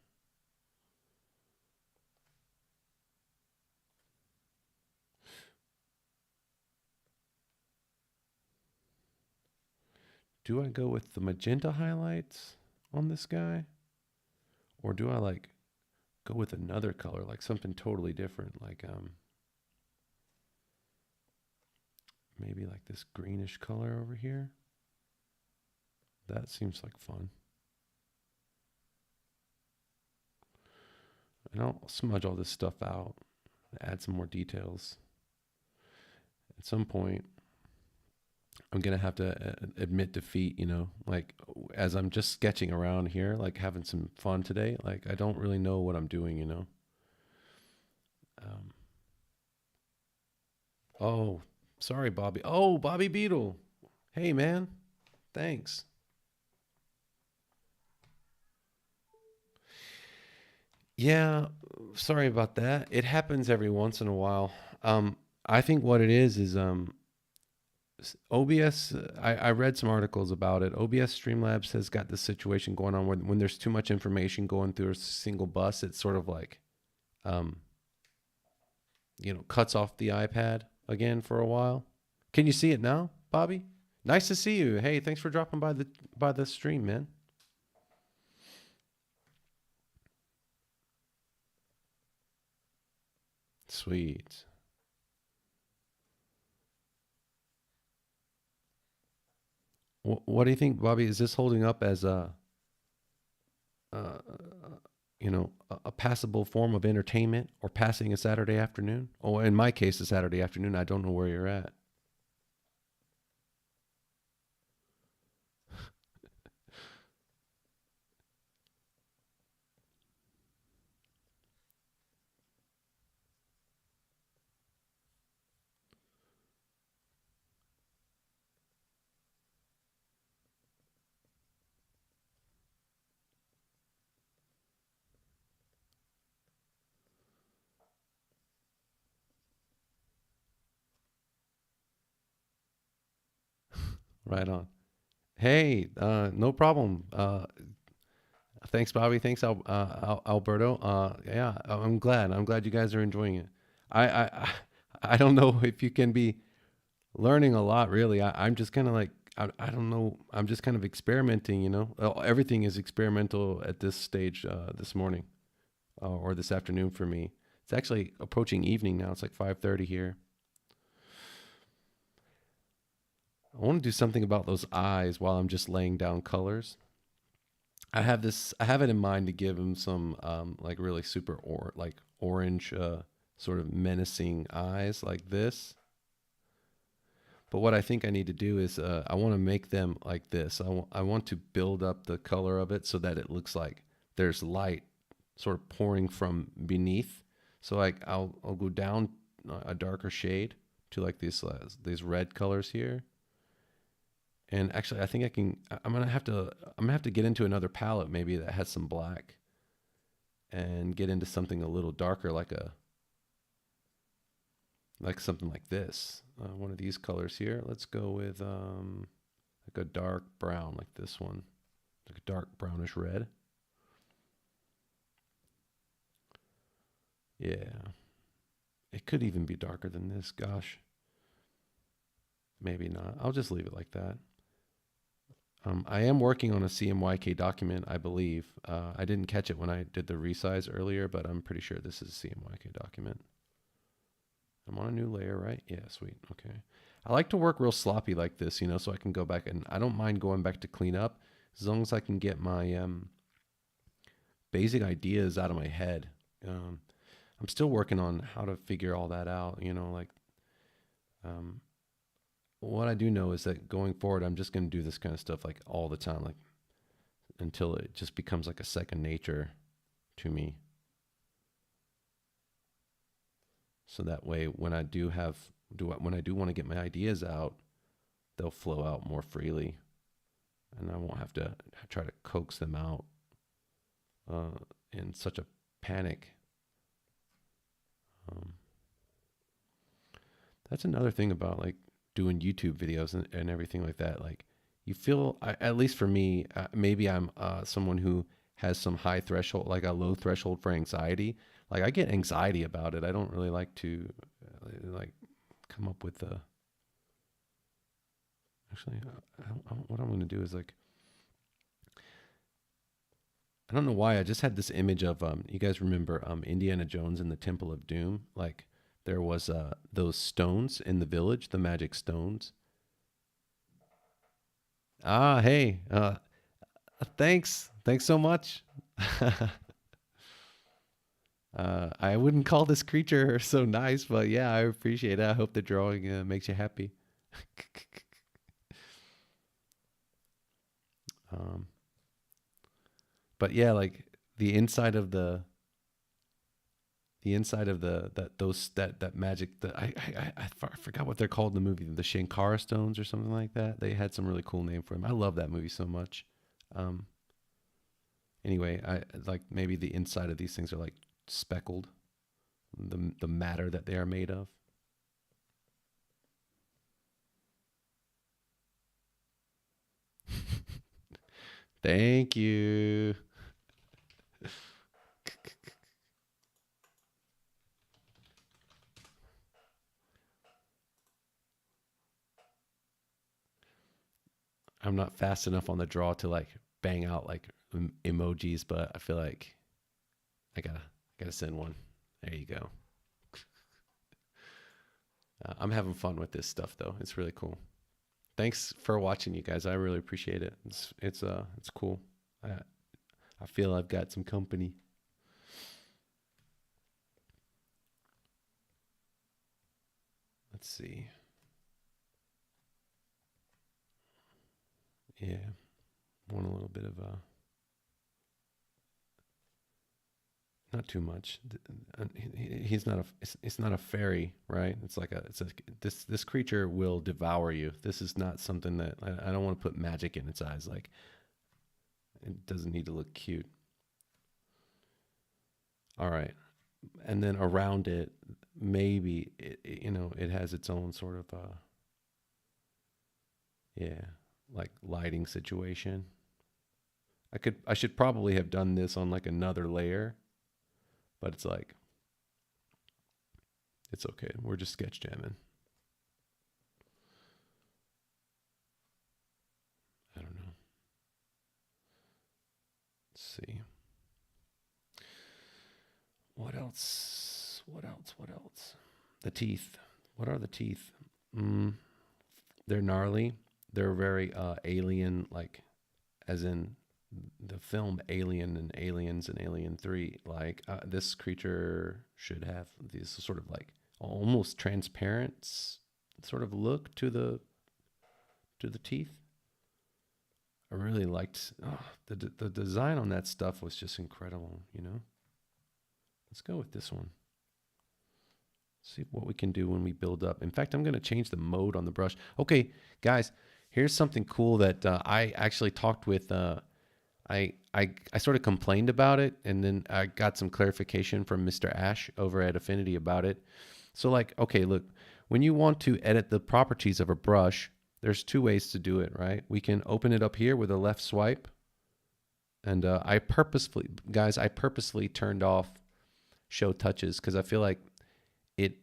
A: Do I go with the magenta highlights on this guy? Or do I like go with another color, like something totally different, like maybe like this greenish color over here? That seems like fun. And I'll smudge all this stuff out, add some more details. At some point, I'm gonna have to admit defeat, like as I'm just sketching around here, like having some fun today. Like I don't really know what I'm doing. Um, oh, sorry, Bobby. Oh, Bobby Beetle. Hey, man. Thanks. Yeah, sorry about that. It happens every once in a while. I think what it is OBS. I read some articles about it. OBS Streamlabs has got this situation going on where when there's too much information going through a single bus, it's sort of like, um, cuts off the iPad again for a while. Can you see it now, Bobby? Nice to see you. Hey, thanks for dropping by the stream, man. Sweet. What do you think, Bobby? Is this holding up as uh, a passable form of entertainment or passing a Saturday afternoon? Oh, in my case, a Saturday afternoon. I don't know where you're at. Right on. Hey, no problem. Thanks, Bobby. Thanks, Alberto. Yeah, I'm glad. I'm glad you guys are enjoying it. I don't know if you can be learning a lot, really. I'm just kind of like, I don't know. I'm just kind of experimenting, Everything is experimental at this stage this morning or this afternoon for me. It's actually approaching evening now. It's like 5:30 here. I want to do something about those eyes while I'm just laying down colors. I have it in mind to give him some like really super like orange sort of menacing eyes like this. But what I think I need to do is I want to make them like this. I want to build up the color of it so that it looks like there's light sort of pouring from beneath. So like I'll go down a darker shade to like these red colors here. And actually, I think I can. I'm gonna have to get into another palette maybe that has some black, and get into something a little darker, like something like this. One of these colors here. Let's go with like a dark brown, like this one, like a dark brownish red. Yeah, it could even be darker than this. Gosh, maybe not. I'll just leave it like that. I am working on a CMYK document, I believe. I didn't catch it when I did the resize earlier, but I'm pretty sure this is a CMYK document. I'm on a new layer, right? Yeah, sweet. Okay. I like to work real sloppy like this, so I can go back, and I don't mind going back to clean up as long as I can get my basic ideas out of my head. Um, I'm still working on how to figure all that out, like um, what I do know is that going forward, I'm just going to do this kind of stuff like all the time, like until it just becomes like a second nature to me. So that way, when I do when I do want to get my ideas out, they'll flow out more freely, and I won't have to try to coax them out uh, in such a panic. Um, that's another thing about like doing YouTube videos and everything like that. Like you feel, at least for me, maybe I'm someone who has some high threshold, like a low threshold for anxiety. Like I get anxiety about it. I don't really like to like come up with the. Actually, what I'm going to do is like I don't know why I just had this image of you guys remember Indiana Jones and the Temple of Doom? Like there was those stones in the village, the magic stones. Ah, hey, thanks. Thanks so much. I wouldn't call this creature so nice, but yeah, I appreciate it. I hope the drawing makes you happy. um, but yeah, like the inside of the inside of that magic. I forgot what they're called in the movie. The Shankara stones or something like that. They had some really cool name for them. I love that movie so much. Um, anyway, I like maybe the inside of these things are like speckled. The matter that they are made of. Thank you. I'm not fast enough on the draw to like bang out like emojis, but I feel like I gotta send one. There you go. I'm having fun with this stuff though. It's really cool. Thanks for watching, you guys. I really appreciate it. It's cool. I feel I've got some company. Let's see. Yeah, want a little bit of not too much. He's not a. It's not a fairy, right? It's like a. It's a. This creature will devour you. This is not something that I don't want to put magic in its eyes. Like it doesn't need to look cute. All right, and then around it, maybe it has its own sort of yeah, like lighting situation. I should probably have done this on like another layer, but it's like it's okay. We're just sketch jamming. I don't know. Let's see. What else? What else? What else? The teeth. What are the teeth? Mm, they're gnarly. They're very alien, like as in the film Alien and Aliens and Alien 3. Like this creature should have these sort of like almost transparent sort of look to the teeth. I really liked the design on that stuff was just incredible. Let's go with this one. See what we can do when we build up. In fact, I'm going to change the mode on the brush. Okay, guys, here's something cool that I actually talked with. I sort of complained about it, and then I got some clarification from Mr. Ash over at Affinity about it. So like, okay, look, when you want to edit the properties of a brush, there's two ways to do it, right? We can open it up here with a left swipe. And I purposely turned off show touches because I feel like it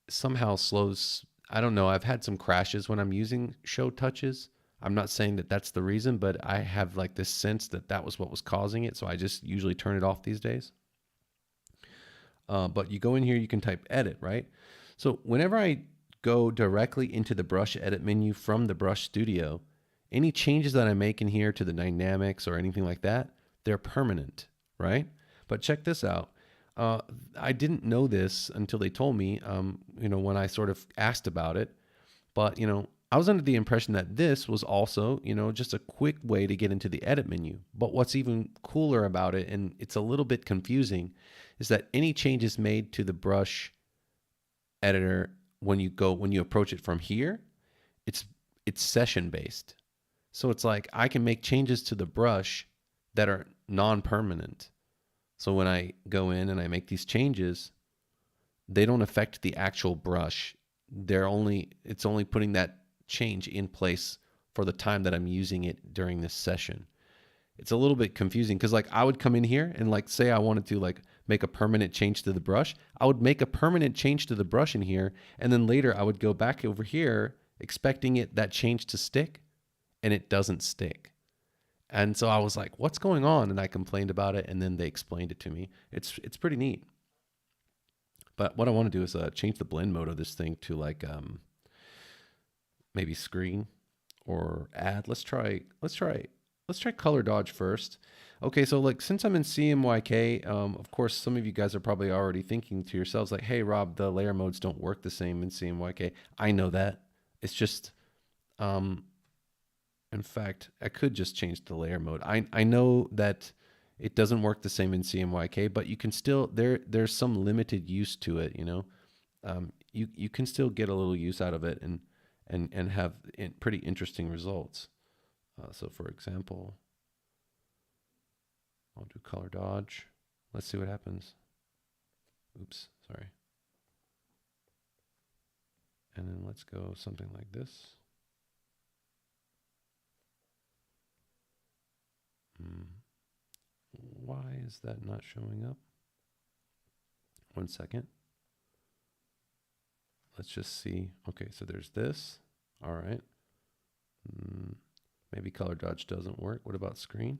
A: somehow slows. I don't know. I've had some crashes when I'm using show touches. I'm not saying that that's the reason, but I have like this sense that that was what was causing it. So I just usually turn it off these days. But you go in here, you can type edit, right? So whenever I go directly into the brush edit menu from the brush studio, any changes that I make in here to the dynamics or anything like that, they're permanent, right? But check this out. I didn't know this until they told me, when I sort of asked about it. But, I was under the impression that this was also, just a quick way to get into the edit menu. But what's even cooler about it, and it's a little bit confusing, is that any changes made to the brush editor when you approach it from here, it's session based. So it's like I can make changes to the brush that are non-permanent. So when I go in and I make these changes, they don't affect the actual brush. It's only putting that change in place for the time that I'm using it during this session. It's a little bit confusing because like I would come in here and like say I wanted to like make a permanent change to the brush. I would make a permanent change to the brush in here, and then later I would go back over here expecting that change to stick, and it doesn't stick. And so I was like, what's going on? And I complained about it, and then they explained it to me. It's pretty neat. But what I want to do is change the blend mode of this thing to like maybe screen or add. Let's try color dodge first. Okay, so like since I'm in CMYK, of course some of you guys are probably already thinking to yourselves like, hey Rob, the layer modes don't work the same in CMYK. I know that. It's just in fact, I could just change the layer mode. I know that It doesn't work the same in CMYK, but you can still there's some limited use to it. You can still get a little use out of it and have pretty interesting results. So for example, I'll do color dodge. Let's see what happens. Oops, sorry. And then let's go something like this. Why is that not showing up? 1 second. Let's just see. Okay, so there's this. All right. Maybe color dodge doesn't work. What about screen?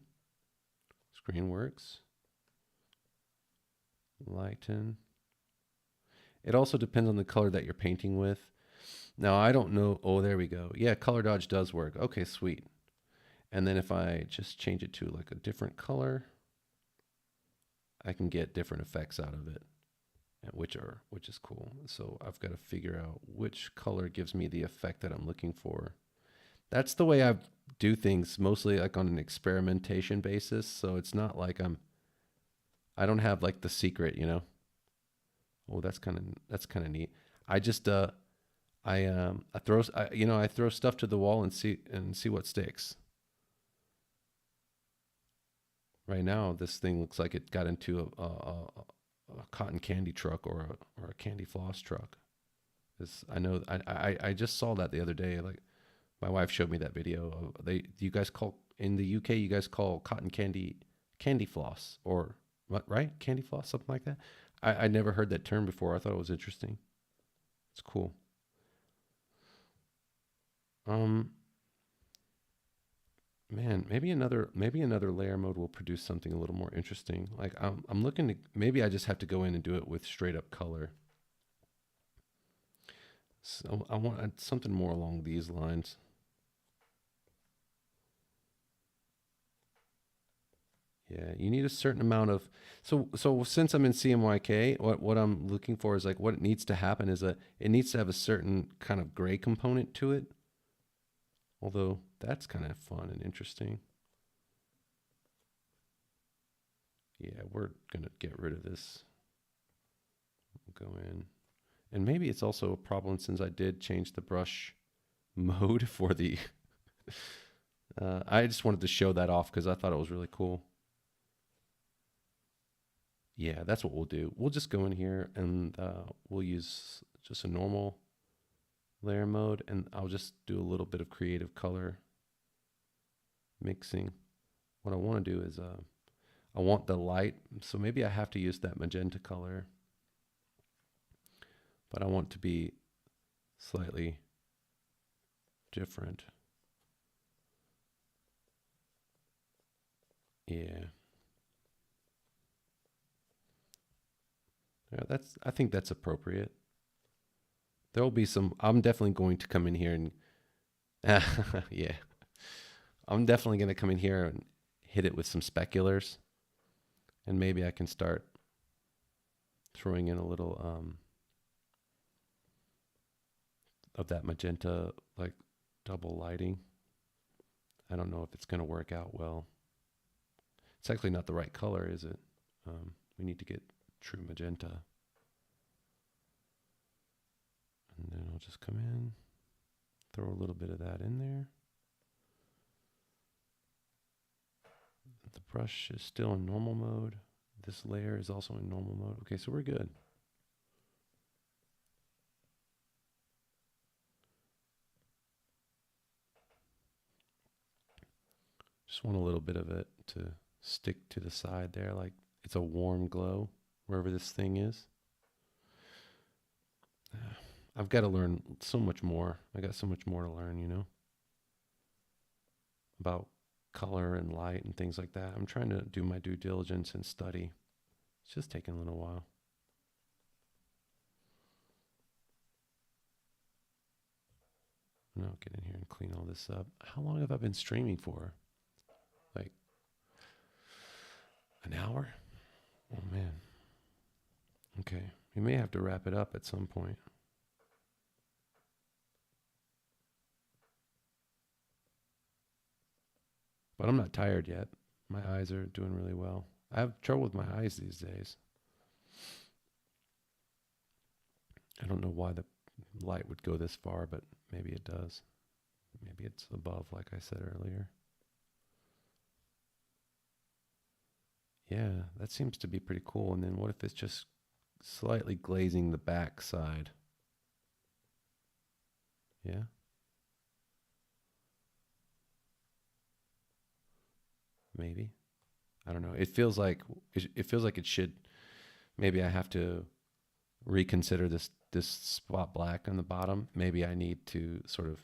A: Screen works. Lighten. It also depends on the color that you're painting with. Now, I don't know. Oh, there we go. Yeah, color dodge does work. Okay, sweet. And then if I just change it to like a different color, I can get different effects out of it, which is cool. So I've got to figure out which color gives me the effect that I'm looking for. That's the way I do things, mostly like on an experimentation basis. So it's not like I don't have like the secret, you know. Oh, that's kind of neat. I just I throw stuff to the wall and see what sticks. Right now, this thing looks like it got into a cotton candy truck or a candy floss truck. I know I just saw that the other day. Like my wife showed me that video. You guys call in the UK, you guys call cotton candy floss, or what, right? Candy floss, something like that. I never heard that term before. I thought it was interesting. It's cool. Man, maybe another layer mode will produce something a little more interesting. Like I'm looking to, maybe I just have to go in and do it with straight up color. So I want something more along these lines. Yeah, you need a certain amount of, so since I'm in CMYK, what I'm looking for is like what it needs to happen is it needs to have a certain kind of gray component to it. Although that's kind of fun and interesting. Yeah, we're gonna get rid of this. We'll go in. And maybe it's also a problem since I did change the brush mode for the, I just wanted to show that off because I thought it was really cool. Yeah, that's what we'll do. We'll just go in here and we'll use just a normal layer mode, and I'll just do a little bit of creative color mixing. What I want to do is I want the light, so maybe I have to use that magenta color, but I want to be slightly different. Yeah. Yeah, I think that's appropriate. There will be some, I'm definitely going to come in here and, yeah. I'm definitely going to come in here and hit it with some speculars. And maybe I can start throwing in a little of that magenta, like double lighting. I don't know if it's going to work out well. It's actually not the right color, is it? We need to get true magenta. And then I'll just come in, throw a little bit of that in there. The brush is still in normal mode. This layer is also in normal mode. Okay, so we're good. Just want a little bit of it to stick to the side there, like it's a warm glow wherever this thing is. I've got to learn so much more. I got so much more to learn, you know, about color and light and things like that. I'm trying to do my due diligence and study. It's just taking a little while. I'll get in here and clean all this up. How long have I been streaming for? Like an hour? Oh man. Okay, we may have to wrap it up at some point. But I'm not tired yet. My eyes are doing really well. I have trouble with my eyes these days. I don't know why the light would go this far, but maybe it does. Maybe it's above, like I said earlier. Yeah, that seems to be pretty cool. And then what if it's just slightly glazing the back side? Yeah, maybe. I don't know. It feels like it should. Maybe I have to reconsider this spot black on the bottom. Maybe I need to sort of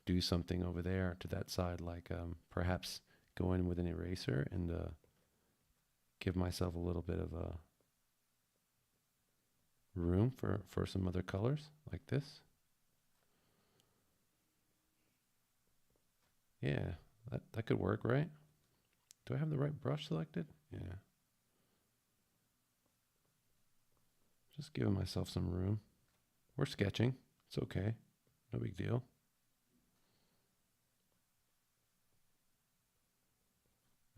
A: do something over there to that side, like perhaps go in with an eraser and give myself a little bit of a room for some other colors like this. Yeah, that could work, right? Do I have the right brush selected? Yeah, just giving myself some room. We're sketching. It's okay. No big deal.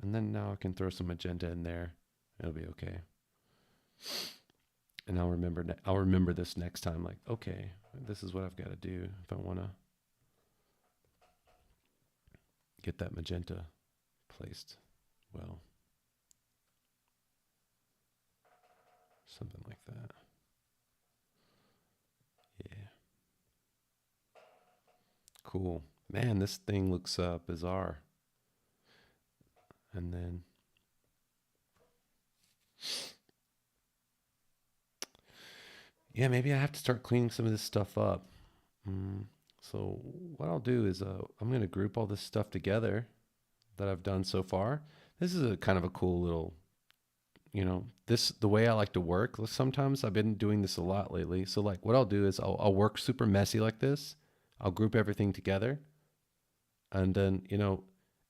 A: And then now I can throw some magenta in there. It'll be okay. And I'll remember this next time. Like, okay, this is what I've got to do if I want to get that magenta placed well. Something like that. Yeah. Cool. Man, this thing looks bizarre. And then yeah, maybe I have to start cleaning some of this stuff up. Mm. So what I'll do is I'm going to group all this stuff together that I've done so far. This is a kind of a cool little, this the way I like to work. Sometimes I've been doing this a lot lately. So like what I'll do is I'll work super messy like this. I'll group everything together, and then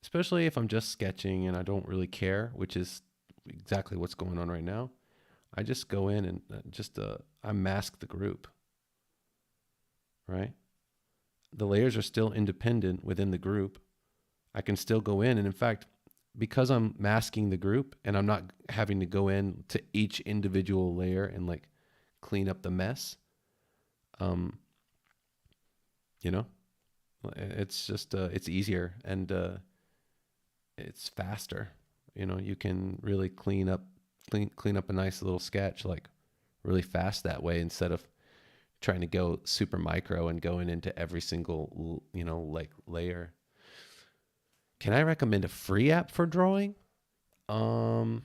A: especially if I'm just sketching and I don't really care, which is exactly what's going on right now. I just go in and just I mask the group, right? The layers are still independent within the group. I can still go in, and in fact, because I'm masking the group and I'm not having to go in to each individual layer and like clean up the mess, um, you know, it's just it's easier and it's faster. You can really clean up a nice little sketch like really fast that way instead of trying to go super micro and going into every single like layer. Can I recommend a free app for drawing? Um,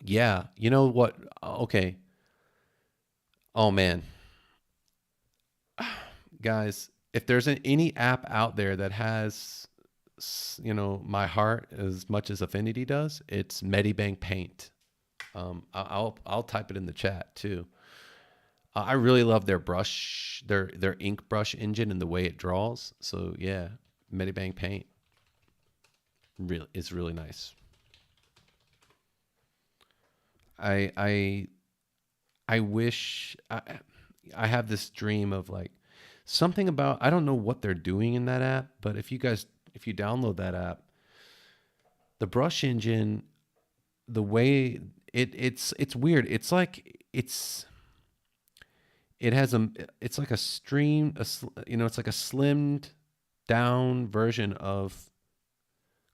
A: yeah, you know what? Okay. Oh man, guys, if there's any app out there that has my heart as much as Affinity does, it's Medibank Paint. I'll type it in the chat too. I really love their their ink brush engine and the way it draws. So yeah, Medibank Paint really is really nice. I I I wish I have this dream of like something about I don't know what they're doing in that app, but if you download that app, the brush engine, the way it's weird. It has it's like a stream, it's like a slimmed down version of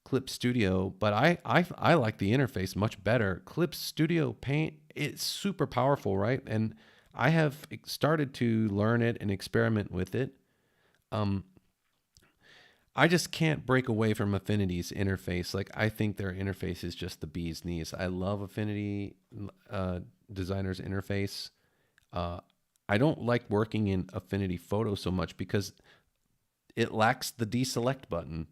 A: Clip Studio, but I like the interface much better. Clip Studio Paint, it's super powerful, right? And I have started to learn it and experiment with it. Um, I just can't break away from Affinity's interface. Like I think their interface is just the bee's knees. I love Affinity Designer's interface. Uh, I don't like working in Affinity Photo so much because it lacks the deselect button.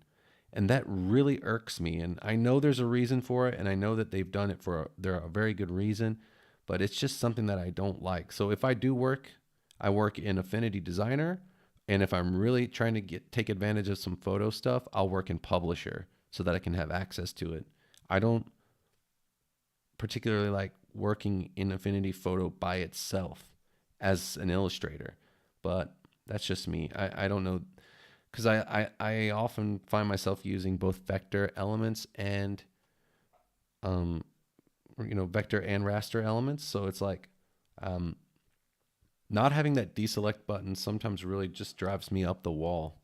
A: And that really irks me. And I know there's a reason for it. And I know that they've done it for a very good reason. But it's just something that I don't like. So if I do work, I work in Affinity Designer. And if I'm really trying to take advantage of some photo stuff, I'll work in Publisher so that I can have access to it. I don't particularly like working in Affinity Photo by itself as an illustrator. But that's just me. I don't know. because I often find myself using both vector elements and um, vector and raster elements. So it's like um, not having that deselect button sometimes really just drives me up the wall.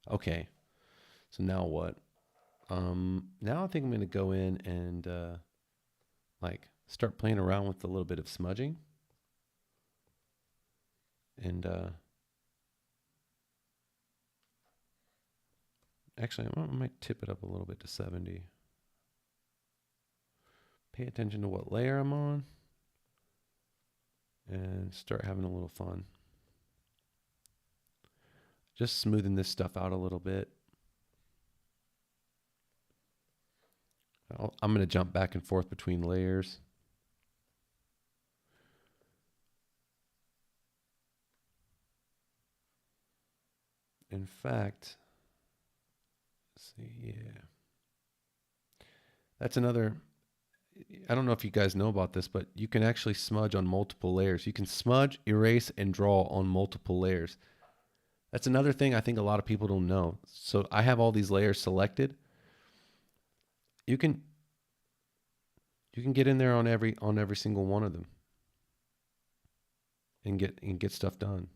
A: Okay, so now what? Now I think I'm going to go in and like start playing around with a little bit of smudging. And actually, I might tip it up a little bit to 70. Pay attention to what layer I'm on and start having a little fun. Just smoothing this stuff out a little bit. I'm going to jump back and forth between layers. In fact, let's see, yeah. That's another, I don't know if you guys know about this, but you can actually smudge on multiple layers. You can smudge, erase, and draw on multiple layers. That's another thing I think a lot of people don't know. So I have all these layers selected. You can get in there on every single one of them and get stuff done.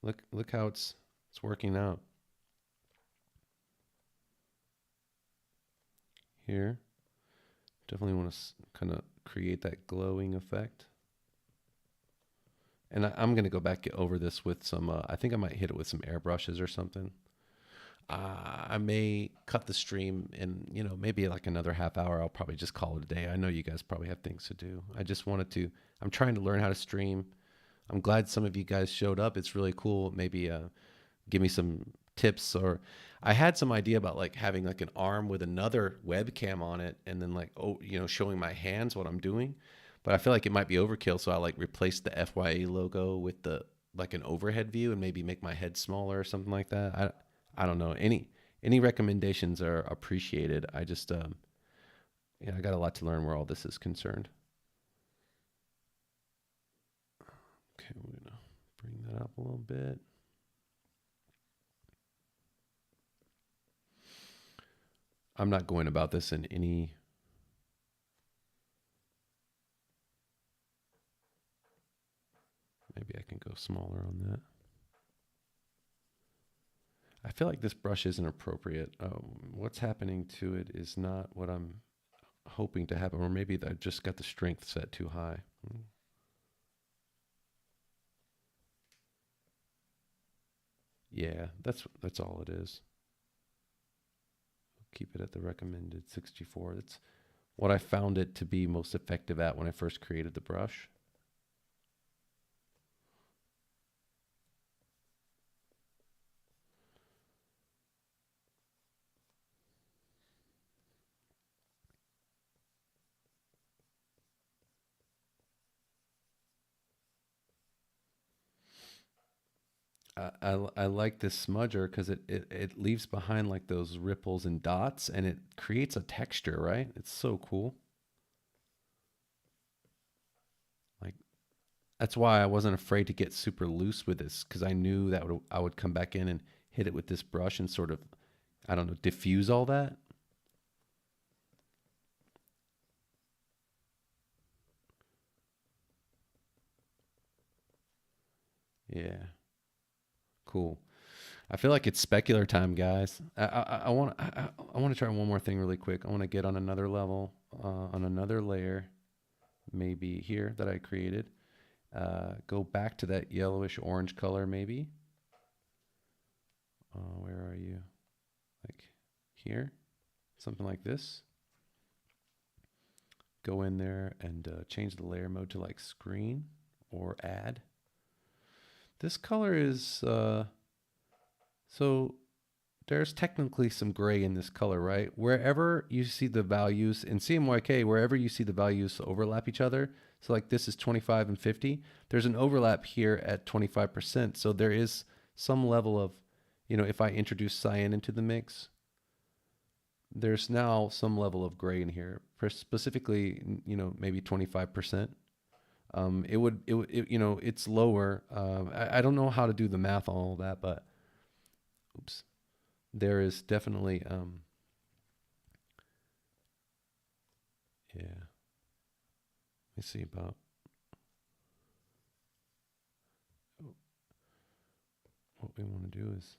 A: Look how it's working out. Here, definitely want to kind of create that glowing effect. And I'm going to go back over this with some, I think I might hit it with some airbrushes or something. I may cut the stream in, maybe like another half hour. I'll probably just call it a day. I know you guys probably have things to do. I'm trying to learn how to stream. I'm glad some of you guys showed up. It's really cool. Maybe give me some tips, or I had some idea about like having like an arm with another webcam on it and then like, showing my hands what I'm doing. But I feel like it might be overkill. So I like replace the FYA logo with the like an overhead view and maybe make my head smaller or something like that. I don't know. Any recommendations are appreciated. I just I got a lot to learn where all this is concerned. Okay, we're gonna bring that up a little bit. I'm not going about this in any maybe I can go smaller on that. I feel like this brush isn't appropriate. What's happening to it is not what I'm hoping to happen, or maybe I just got the strength set too high. Yeah, that's all it is. Keep it at the recommended 64. That's what I found it to be most effective at when I first created the brush. I like this smudger because it leaves behind like those ripples and dots, and it creates a texture, right? It's so cool. Like that's why I wasn't afraid to get super loose with this, because I knew that I would come back in and hit it with this brush and sort of, I don't know, diffuse all that. Yeah, cool. I feel like it's specular time, guys. I want to try one more thing really quick. I want to get on another level, on another layer, maybe here that I created. Go back to that yellowish orange color, maybe. Where are you? Like here, something like this. Go in there and change the layer mode to like screen or add. This color is so there's technically some gray in this color, right? Wherever you see the values in CMYK, wherever you see the values overlap each other, so like this is 25 and 50, there's an overlap here at 25%. So there is some level of, if I introduce cyan into the mix, there's now some level of gray in here, specifically, maybe 25%. It's lower. I don't know how to do the math on all that, but oops, there is definitely, yeah. Let me see about what we want to do is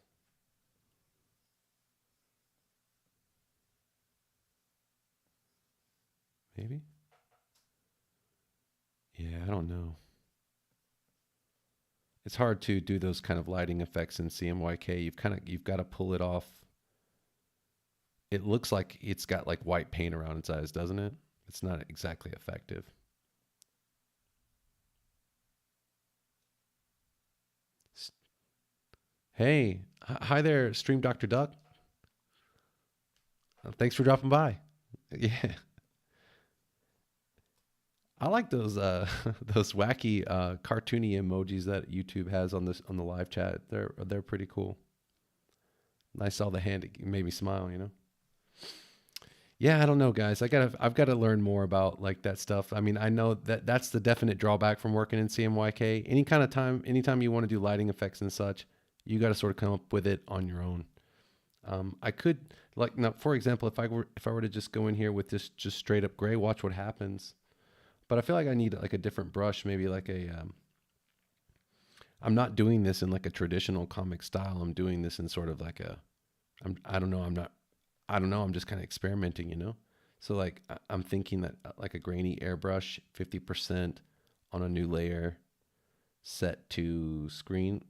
A: maybe. Yeah, I don't know. It's hard to do those kind of lighting effects in CMYK. You've got to pull it off. It looks like it's got like white paint around its eyes, doesn't it? It's not exactly effective. Hey, hi there, Stream Dr. Duck. Thanks for dropping by. Yeah, I like those those wacky cartoony emojis that YouTube has on this on the live chat. They're pretty cool. I saw the hand; it made me smile. Yeah, I don't know, guys. I've got to learn more about like that stuff. I mean, I know that that's the definite drawback from working in CMYK. Anytime you want to do lighting effects and such, you got to sort of come up with it on your own. I could like now, for example, if I were to just go in here with this just straight up gray, watch what happens. But I feel like I need like a different brush, maybe like a. I'm not doing this in like a traditional comic style. I'm doing this in sort of like a. I don't know. I'm not. I don't know. I'm just kind of experimenting. So like I'm thinking that like a grainy airbrush, 50% on a new layer, set to screen,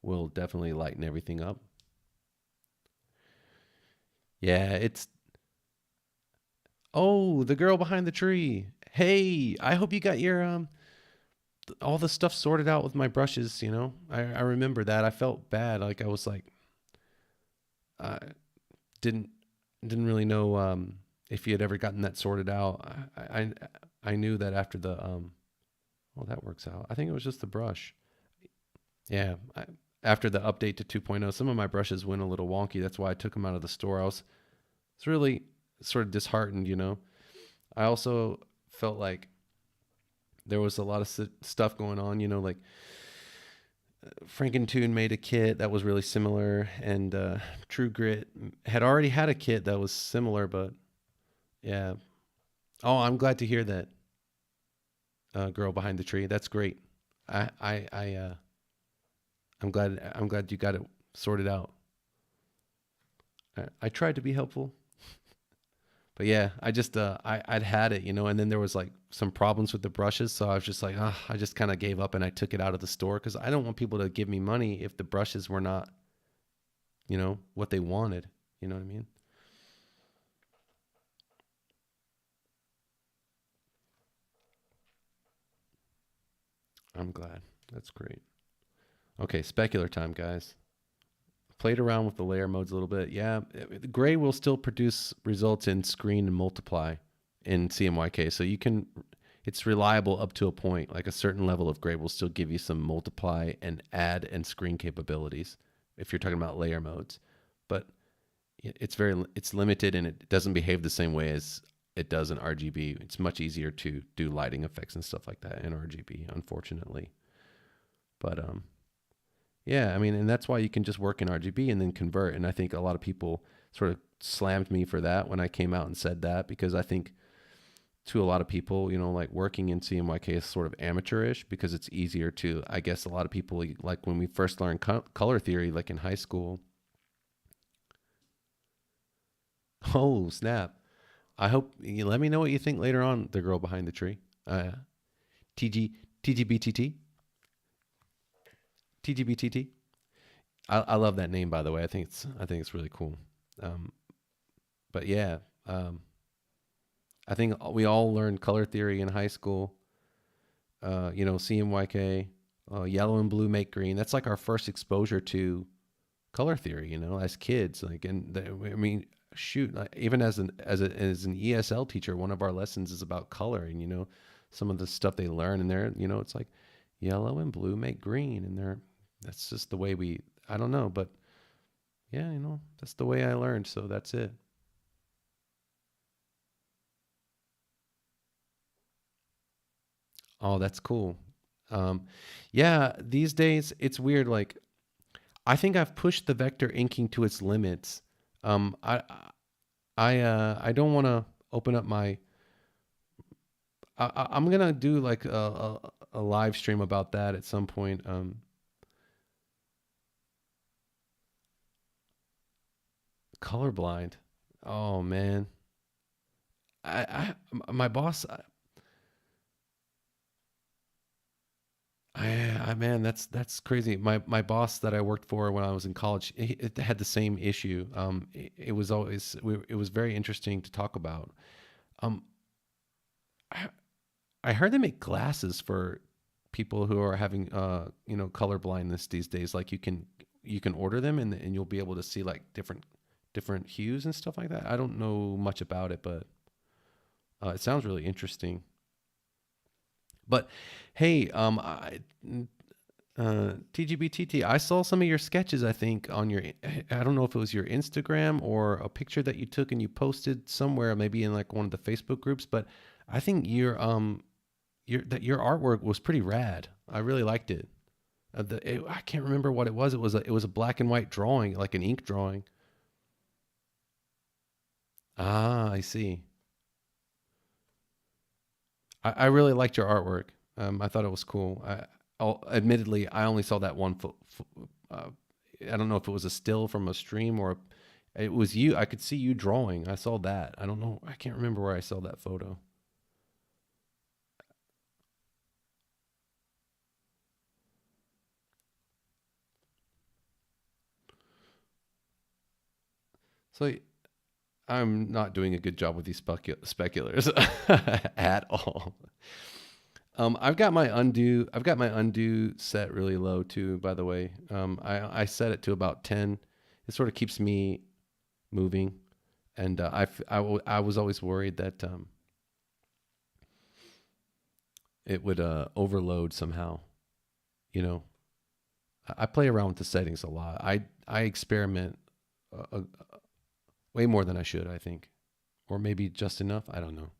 A: will definitely lighten everything up. Yeah, it's. Oh, the girl behind the tree. Hey, I hope you got your all the stuff sorted out with my brushes. I remember that. I felt bad. Like I was like I didn't didn't really know if you had ever gotten that sorted out. I knew that after the well, that works out. I think it was just the brush. Yeah, after the update to 2.0, some of my brushes went a little wonky. That's why I took them out of the store. I was really sort of disheartened. I also felt like there was a lot of stuff going on. Like Frankentoon made a kit that was really similar, and True Grit had already had a kit that was similar, but yeah. Oh, I'm glad to hear that, girl behind the tree. That's great. I'm glad you got it sorted out. I tried to be helpful, but yeah, I'd had it, and then there was like some problems with the brushes, so I was just like, I just kind of gave up and I took it out of the store because I don't want people to give me money if the brushes were not, what they wanted. You know what I mean? I'm glad. That's great. Okay, specular time, guys. Played around with the layer modes a little bit. Yeah, gray will still produce results in screen and multiply in CMYK. So it's reliable up to a point. Like a certain level of gray will still give you some multiply and add and screen capabilities if you're talking about layer modes. But it's limited and it doesn't behave the same way as it does in RGB. It's much easier to do lighting effects and stuff like that in RGB, unfortunately. But yeah, I mean, and that's why you can just work in RGB and then convert. And I think a lot of people sort of slammed me for that when I came out and said that, because I think to a lot of people, like working in CMYK is sort of amateurish because it's easier to, I guess a lot of people, like when we first learned color theory, like in high school. Oh, snap. I hope you let me know what you think later on, the girl behind the tree. TG, TGBTT, TGBTT. I love that name, by the way. I think it's really cool. Um, but yeah, um, I think we all learned color theory in high school. CMYK, yellow and blue make green. That's like our first exposure to color theory. As kids. Like, I mean, shoot, like, even as an ESL teacher, one of our lessons is about color, and some of the stuff they learn in there. It's like yellow and blue make green, and that's just the way we. I don't know, but yeah, that's the way I learned. So that's it. Oh, that's cool. Um, yeah, these days it's weird. Like, I think I've pushed the vector inking to its limits. Um, I I don't want to open up my. I'm gonna do like a live stream about that at some point. Colorblind. Oh man, my boss. Man, that's crazy. My boss that I worked for when I was in college, it had the same issue. It was always it was very interesting to talk about. Um, I, I heard they make glasses for people who are having color blindness these days. Like you can order them and you'll be able to see like different hues and stuff like that. I don't know much about it, but it sounds really interesting. But hey, TGBTT, I saw some of your sketches, I think, on your, I don't know if it was your Instagram or a picture that you took and you posted somewhere, maybe in like one of the Facebook groups, but I think your artwork was pretty rad. I really liked it. I can't remember what it was. It was a black and white drawing, like an ink drawing. Ah, I see. I really liked your artwork. I thought it was cool. Admittedly, I only saw that one. Uh, I don't know if it was a still from a stream or it was you. I could see you drawing. I saw that. I don't know. I can't remember where I saw that photo. So I'm not doing a good job with these speculars at all. I've got my undo set really low too. By the way, I set it to about 10. It sort of keeps me moving, and I was always worried that it would overload somehow. You know, I play around with the settings a lot. I experiment way more than I should. I think, or maybe just enough. I don't know.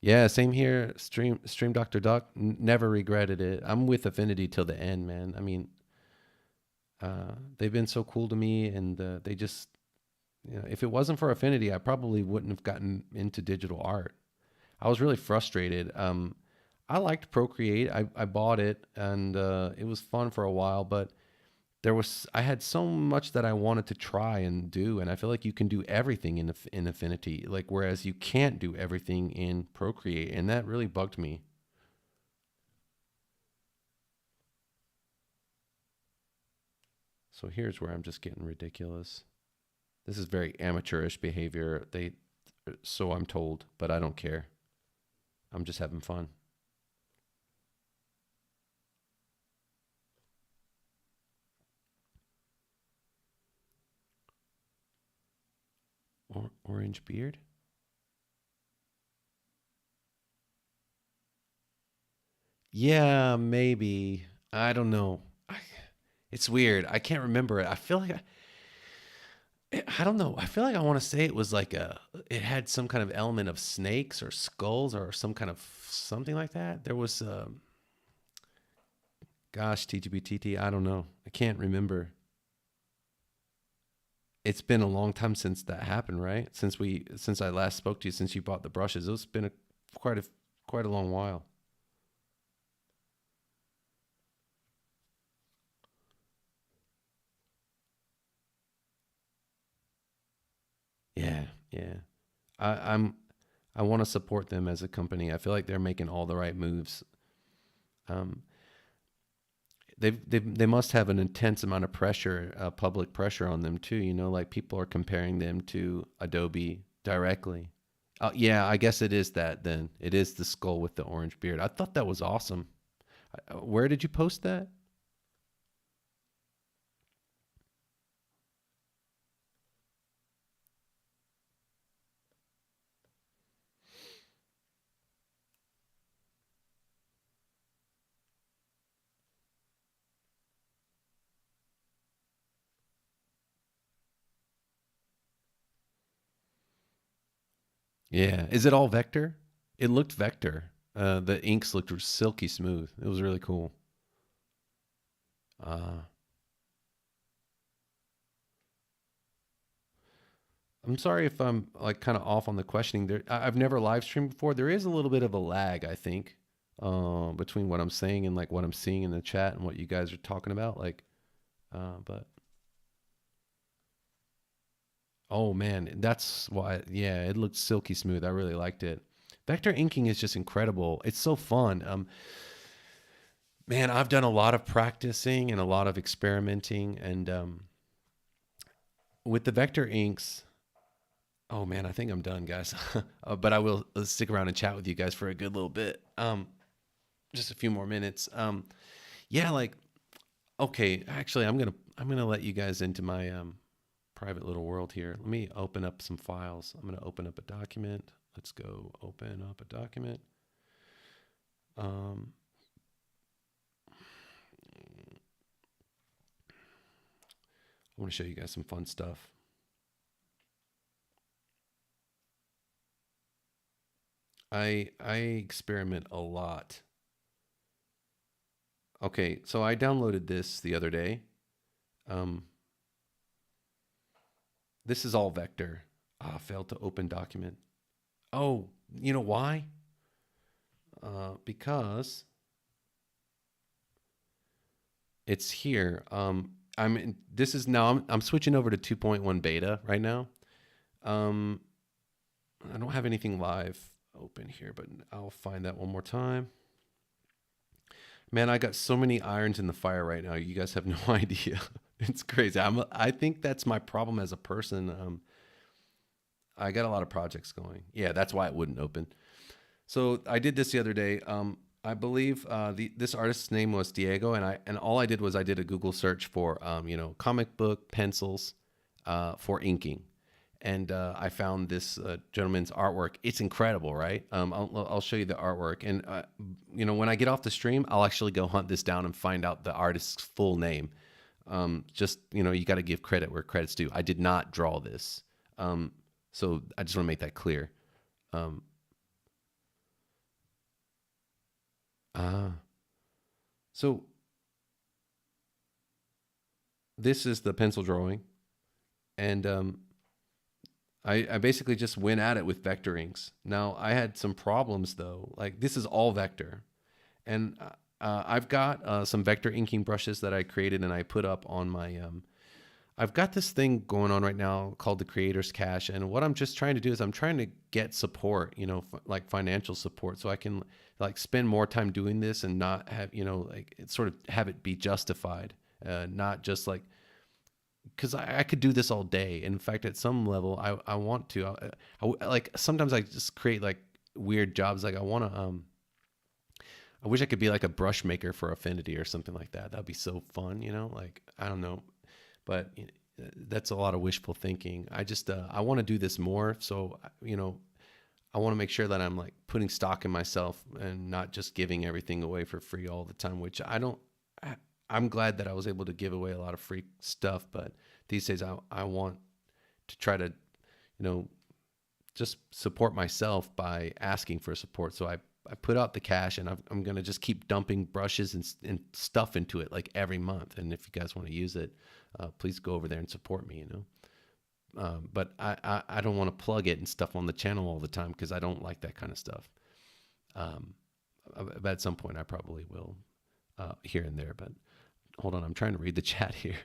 A: Yeah, same here. Stream Doctor Duck. Never regretted it. I'm with Affinity till the end, man. I mean, they've been so cool to me, and they just, if it wasn't for Affinity, I probably wouldn't have gotten into digital art. I was really frustrated. I liked Procreate. I bought it, and it was fun for a while, but I had so much that I wanted to try and do, and I feel like you can do everything in Affinity, like whereas you can't do everything in Procreate, and that really bugged me. So here's where I'm just getting ridiculous. This is very amateurish behavior. So I'm told, but I don't care. I'm just having fun. Orange beard? Yeah, maybe. I don't know. It's weird. I can't remember it. I feel like I don't know. I feel like I want to say it was like it had some kind of element of snakes or skulls or some kind of something like that. There was, gosh, TGBTT. I don't know. I can't remember. It's been a long time since that happened, right? Since I last spoke to you, since you bought the brushes, it's been quite a quite a long while. Yeah, yeah. I'm I want to support them as a company. I feel like they're making all the right moves. Um, they must have an intense amount of pressure, public pressure on them too. Like people are comparing them to Adobe directly. Yeah, I guess it is that then. It is the skull with the orange beard. I thought that was awesome. Where did you post that? Yeah, is it all vector? It looked vector. The inks looked silky smooth. It was really cool. Uh, I'm sorry if I'm like kind of off on the questioning. I've never live streamed before. There is a little bit of a lag, I think, between what I'm saying and like what I'm seeing in the chat and what you guys are talking about. Like, but oh man, that's why. Yeah, it looked silky smooth. I really liked it. Vector inking is just incredible. It's so fun. Man, I've done a lot of practicing and a lot of experimenting, and with the vector inks. Oh man, I think I'm done, guys. But I will stick around and chat with you guys for a good little bit. Just a few more minutes. Yeah, like okay. Actually, I'm gonna let you guys into my private little world here. Let me open up some files. I'm gonna open up a document. Let's go open up a document. Um, I want to show you guys some fun stuff. I experiment a lot. Okay, so I downloaded this the other day. Um, this is all vector. Ah, failed to open document. Oh, you know why? Because it's here. This is now. I'm switching over to 2.1 beta right now. Um, I don't have anything live open here, but I'll find that one more time. Man, I got so many irons in the fire right now. You guys have no idea. It's crazy. I think that's my problem as a person. I got a lot of projects going. Yeah, that's why it wouldn't open. So I did this the other day. I believe this artist's name was Diego, and all I did was I did a Google search for comic book pencils for inking, and I found this gentleman's artwork. It's incredible, right? I'll show you the artwork, and when I get off the stream, I'll actually go hunt this down and find out the artist's full name. Just you got to give credit where credit's due. I did not draw this, so I just want to make that clear. Um, uh, so this is the pencil drawing, and I basically just went at it with vector inks. Now I had some problems though. Like this is all vector, and I've got some vector inking brushes that I created and I put up on my. I've got this thing going on right now called the Creators Cache, and what I'm just trying to do is I'm trying to get support, like financial support, so I can like spend more time doing this and not have, like sort of have it be justified, not just like because I could do this all day. In fact, at some level, I want to. Like sometimes I just create like weird jobs. Like I want to. I wish I could be like a brush maker for Affinity or something like that. That'd be so fun, Like I don't know, but that's a lot of wishful thinking. I just I want to do this more. So I want to make sure that I'm like putting stock in myself and not just giving everything away for free all the time, which I don't. I'm glad that I was able to give away a lot of free stuff, but these days I want to try to, just support myself by asking for support. So I put out the cash and I'm going to just keep dumping brushes and stuff into it like every month. And if you guys want to use it, please go over there and support me, but I don't want to plug it and stuff on the channel all the time because I don't like that kind of stuff. But at some point I probably will here and there, but hold on, I'm trying to read the chat here.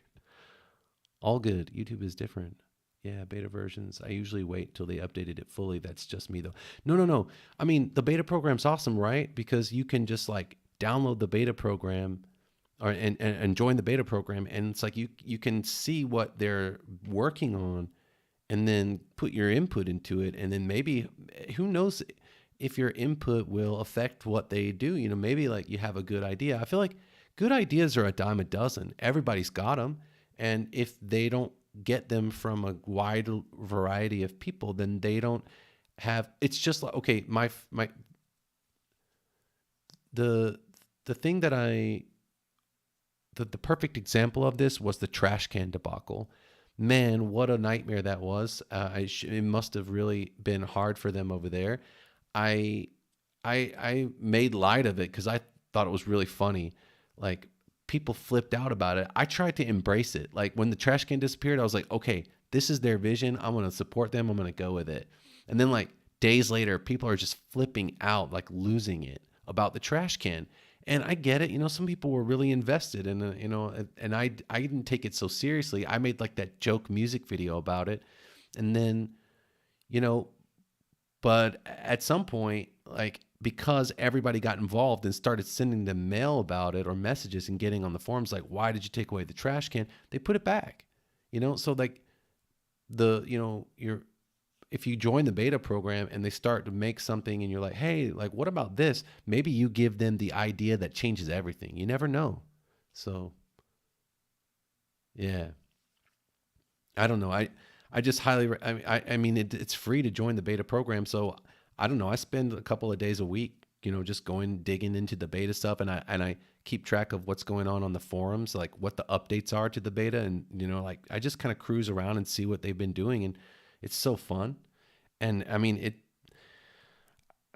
A: All good. YouTube is different. Yeah, beta versions. I usually wait till they updated it fully. That's just me though. No. I mean, the beta program's awesome, right? Because you can just like download the beta program and join the beta program, and it's like you can see what they're working on and then put your input into it, and then maybe who knows if your input will affect what they do. Maybe like you have a good idea. I feel like good ideas are a dime a dozen. Everybody's got them. And if they don't get them from a wide variety of people, then they don't have, it's just like, okay, the thing that the perfect example of this was the trash can debacle. Man, what a nightmare that was. It must have really been hard for them over there. I I made light of it because I thought it was really funny. Like people flipped out about it. I tried to embrace it. Like when the trash can disappeared, I was like, okay, this is their vision. I'm gonna support them. I'm gonna go with it. And then like days later, people are just flipping out, like losing it about the trash can. And I get it. You know, some people were really invested in, you know, and I didn't take it so seriously. I made like that joke music video about it, and then you know, but at some point, like because everybody got involved and started sending them mail about it or messages and getting on the forums like, why did you take away the trash can? They put it back. You know, so like you're if you join the beta program and they start to make something and you're like, hey, like what about this? Maybe you give them the idea that changes everything. You never know. So yeah. I don't know. I just highly. I mean, it's free to join the beta program. So I don't know. I spend a couple of days a week, you know, just going digging into the beta stuff, and I keep track of what's going on the forums, like what the updates are to the beta, and you know, like I just kind of cruise around and see what they've been doing, and it's so fun. And I mean,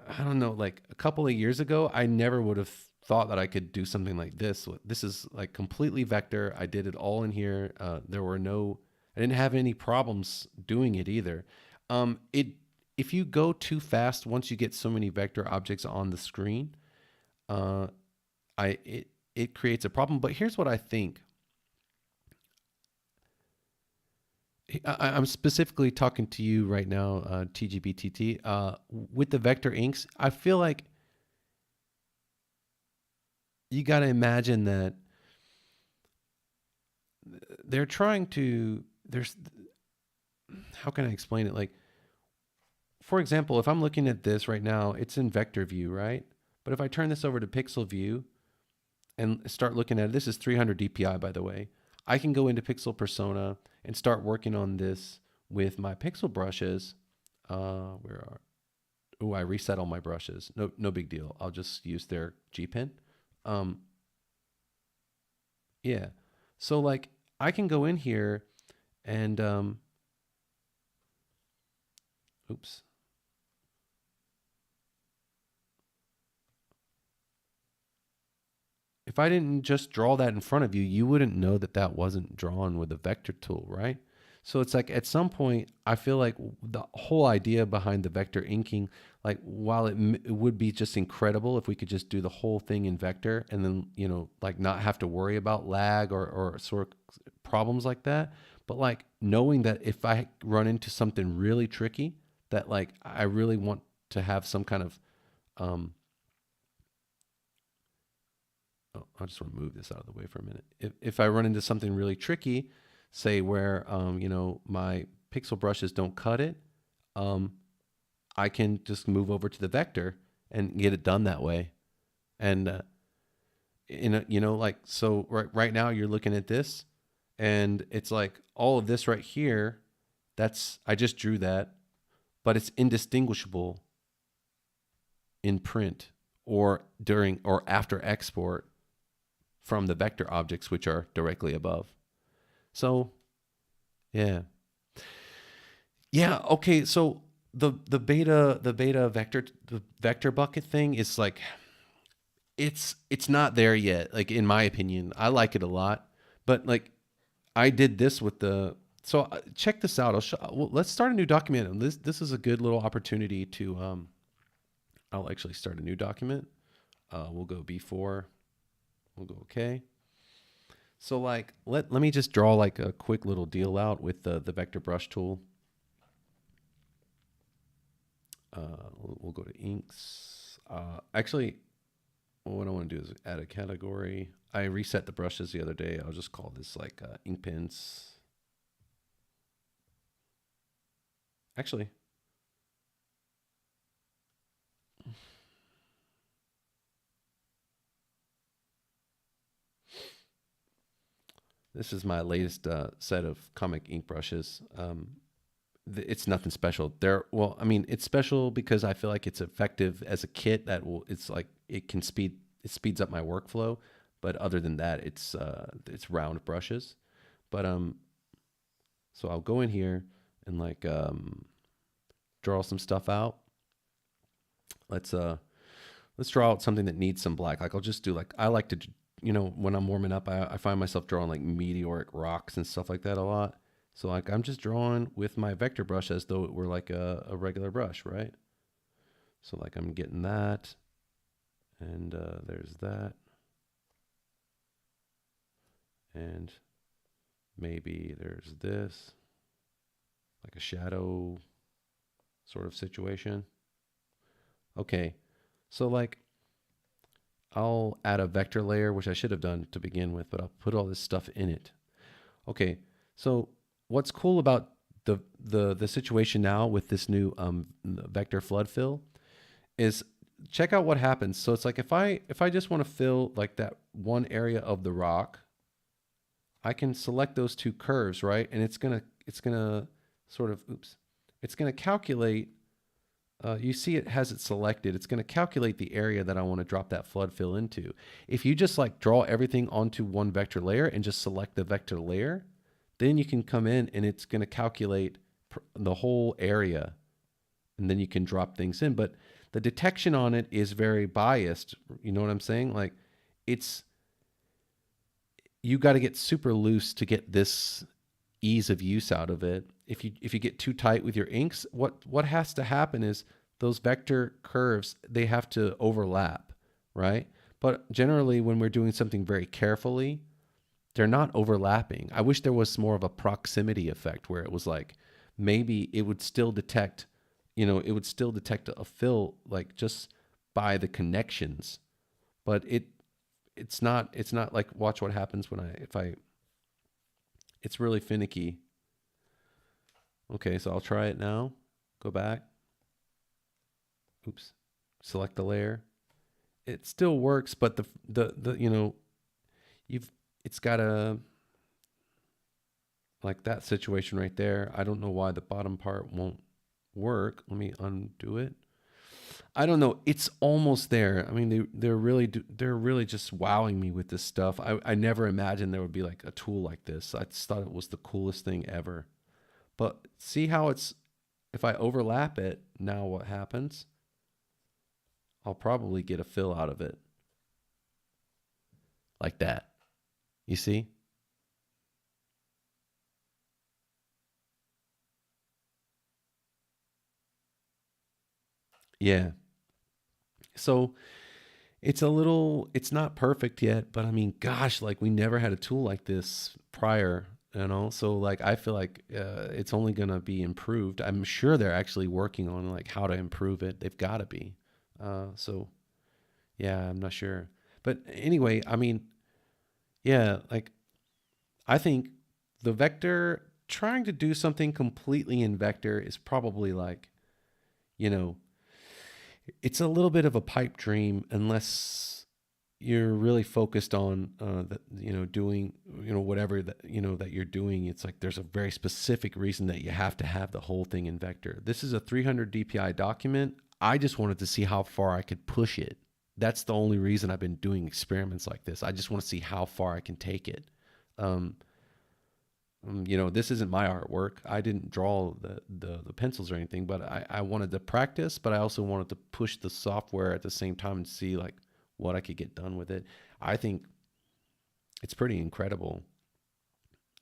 A: I don't know, like a couple of years ago, I never would have thought that I could do something like this. This is like completely vector. I did it all in here. I didn't have any problems doing it either. It, if you go too fast, once you get so many vector objects on the screen, uh, it creates a problem. But here's what I think. I'm specifically talking to you right now, TGBTT. With the vector inks, I feel like you got to imagine that they're trying to. There's how can I explain it? Like, for example, if I'm looking at this right now, it's in vector view, right? But if I turn this over to pixel view and start looking at it, this is 300 DPI, by the way. I can go into pixel persona and start working on this with my pixel brushes. Where are? Oh, I reset all my brushes. No, no big deal. I'll just use their G pen. Um, yeah. So like I can go in here and oops. If I didn't just draw that in front of you, you wouldn't know that that wasn't drawn with a vector tool, right? So it's like at some point, I feel like the whole idea behind the vector inking, like while it would be just incredible if we could just do the whole thing in vector and then, you know, like not have to worry about lag or sort of problems like that. But like knowing that if I run into something really tricky, that like I really want to have some kind of um, oh, I just want to move this out of the way for a minute. If I run into something really tricky, say where you know my pixel brushes don't cut it, um, I can just move over to the vector and get it done that way. And you know, like so right now you're looking at this, and it's like all of this right here. That's I just drew that, but it's indistinguishable in print or during or after export from the vector objects which are directly above. So yeah, yeah. Okay, so the vector bucket thing is like it's not there yet. Like in my opinion, I like it a lot, but like I did this with the. So check this out. Well, let's start a new document. And this is a good little opportunity to. I'll actually start a new document. We'll go B4. We'll go OK. So like let me just draw like a quick little deal out with the vector brush tool. We'll go to inks. Actually, what I want to do is add a category. I reset the brushes the other day. I'll just call this like ink pens. Actually, this is my latest set of comic ink brushes. It's nothing special. Well, I mean, it's special because I feel like it's effective as a kit. It's like it speeds up my workflow. But other than that, it's round brushes. But so I'll go in here and like draw some stuff out. Let's let's draw out something that needs some black. Like I'll just do like, I like to, when I'm warming up, I find myself drawing like meteoric rocks and stuff like that a lot. So like I'm just drawing with my vector brush as though it were like a regular brush, right? So like I'm getting that, and there's that, and maybe there's this, like a shadow sort of situation. Okay, so like I'll add a vector layer, which I should have done to begin with, but I'll put all this stuff in it. Okay, so what's cool about the situation now with this new vector flood fill is check out what happens. So it's like if I just want to fill like that one area of the rock, I can select those two curves, right? And it's gonna sort of it's gonna calculate. You see it has it selected. It's going to calculate the area that I want to drop that flood fill into. If you just like draw everything onto one vector layer and just select the vector layer, then you can come in and it's going to calculate the whole area, and then you can drop things in. But the detection on it is very biased. You know what I'm saying? Like it's, you got to get super loose to get this ease of use out of it. If you get too tight with your inks, what has to happen is those vector curves, they have to overlap, right? But generally when we're doing something very carefully, they're not overlapping. I wish there was more of a proximity effect where it was like maybe it would still detect, it would still detect a fill like just by the connections, but it's not like, watch what happens when it's really finicky. Okay, so I'll try it now. Go back. Oops. Select the layer. It still works, but it's got a, like that situation right there. I don't know why the bottom part won't work. Let me undo it. I don't know. It's almost there. I mean, they're really just wowing me with this stuff. I never imagined there would be like a tool like this. I just thought it was the coolest thing ever. But see how if I overlap it, now what happens? I'll probably get a fill out of it. Like that. You see? Yeah. So it's not perfect yet, but I mean, gosh, like we never had a tool like this prior, So like, I feel like it's only going to be improved. I'm sure they're actually working on like how to improve it. They've got to be. So yeah, I'm not sure. But anyway, I mean, yeah, like I think the vector trying to do something completely in vector is probably like, you know, it's a little bit of a pipe dream unless you're really focused on doing whatever that you're doing. It's like there's a very specific reason that you have to have the whole thing in vector. This is a 300 dpi document. I just wanted to see how far I could push it. That's the only reason I've been doing experiments like this. I just want to see how far I can take it. um, this isn't my artwork. I didn't draw the pencils or anything, but I wanted to practice, but I also wanted to push the software at the same time and see like what I could get done with it. I think it's pretty incredible.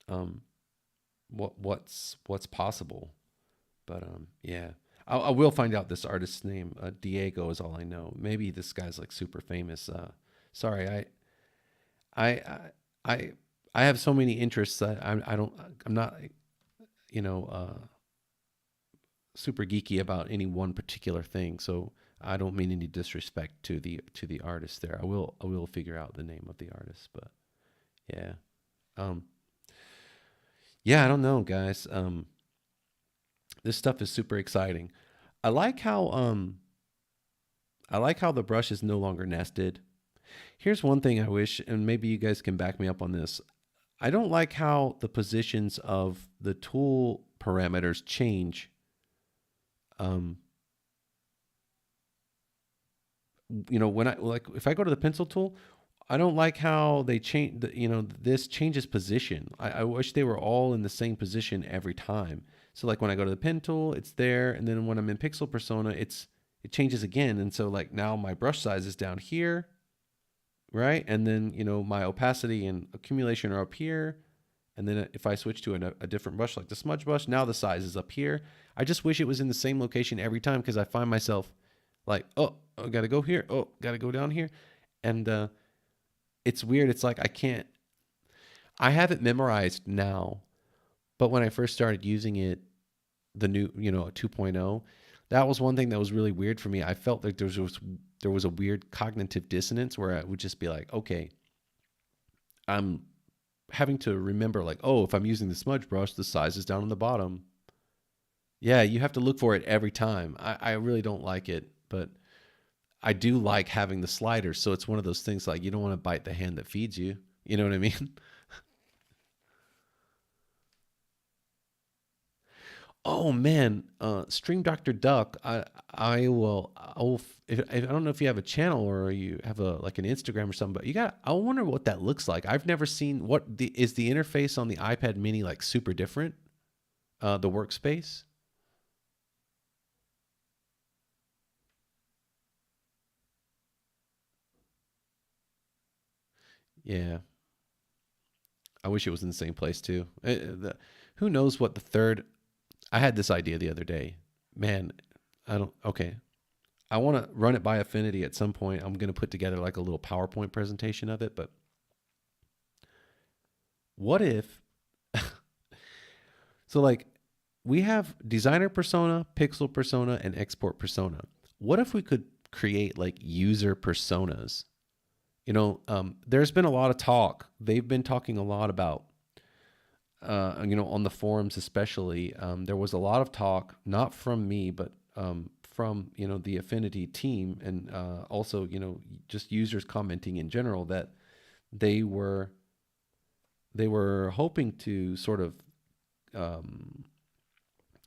A: Um, what's possible, but yeah, I will find out this artist's name. Diego is all I know. Maybe this guy's like super famous. Sorry, I I I I have so many interests that I'm not you know uh, super geeky about any one particular thing. So I don't mean any disrespect to the artist there. I will figure out the name of the artist, but yeah. Um yeah, I don't know, guys. This stuff is super exciting. I like how um I like how the brush is no longer nested. Here's one thing I wish, and maybe you guys can back me up on this. I don't like how the positions of the tool parameters change. Um, when I like if I go to the pencil tool, I don't like how they change. This changes position. I wish they were all in the same position every time. So like when I go to the pen tool, it's there, and then when I'm in Pixel Persona, it changes again. And so like now my brush size is down here, right? And then, my opacity and accumulation are up here. And then if I switch to a different brush, like the smudge brush, now the size is up here. I just wish it was in the same location every time, because I find myself like, oh, I got to go here. Oh, got to go down here. And it's weird. It's like I have it memorized now, but when I first started using it, the new, 2.0, that was one thing that was really weird for me. I felt like there was a weird cognitive dissonance where I would just be like, okay, I'm having to remember like, oh, if I'm using the smudge brush, the size is down on the bottom. Yeah, you have to look for it every time. I really don't like it, but I do like having the sliders. So it's one of those things like you don't want to bite the hand that feeds you. You know what I mean? Oh man, Stream Doctor Duck. I don't know if you have a channel or you have a like an Instagram or something, but I wonder what that looks like. I've never seen is the interface on the iPad mini like super different? The workspace? Yeah. I wish it was in the same place too. Who knows what the third I had this idea the other day. Man, I don't okay. I want to run it by Affinity at some point. I'm going to put together like a little PowerPoint presentation of it, but what if so like we have designer persona, pixel persona, and export persona. What if we could create like user personas? There's been a lot of talk. They've been talking a lot about, on the forums especially. There was a lot of talk, not from me, but from the Affinity team, and also just users commenting in general that they were they were hoping to sort of um,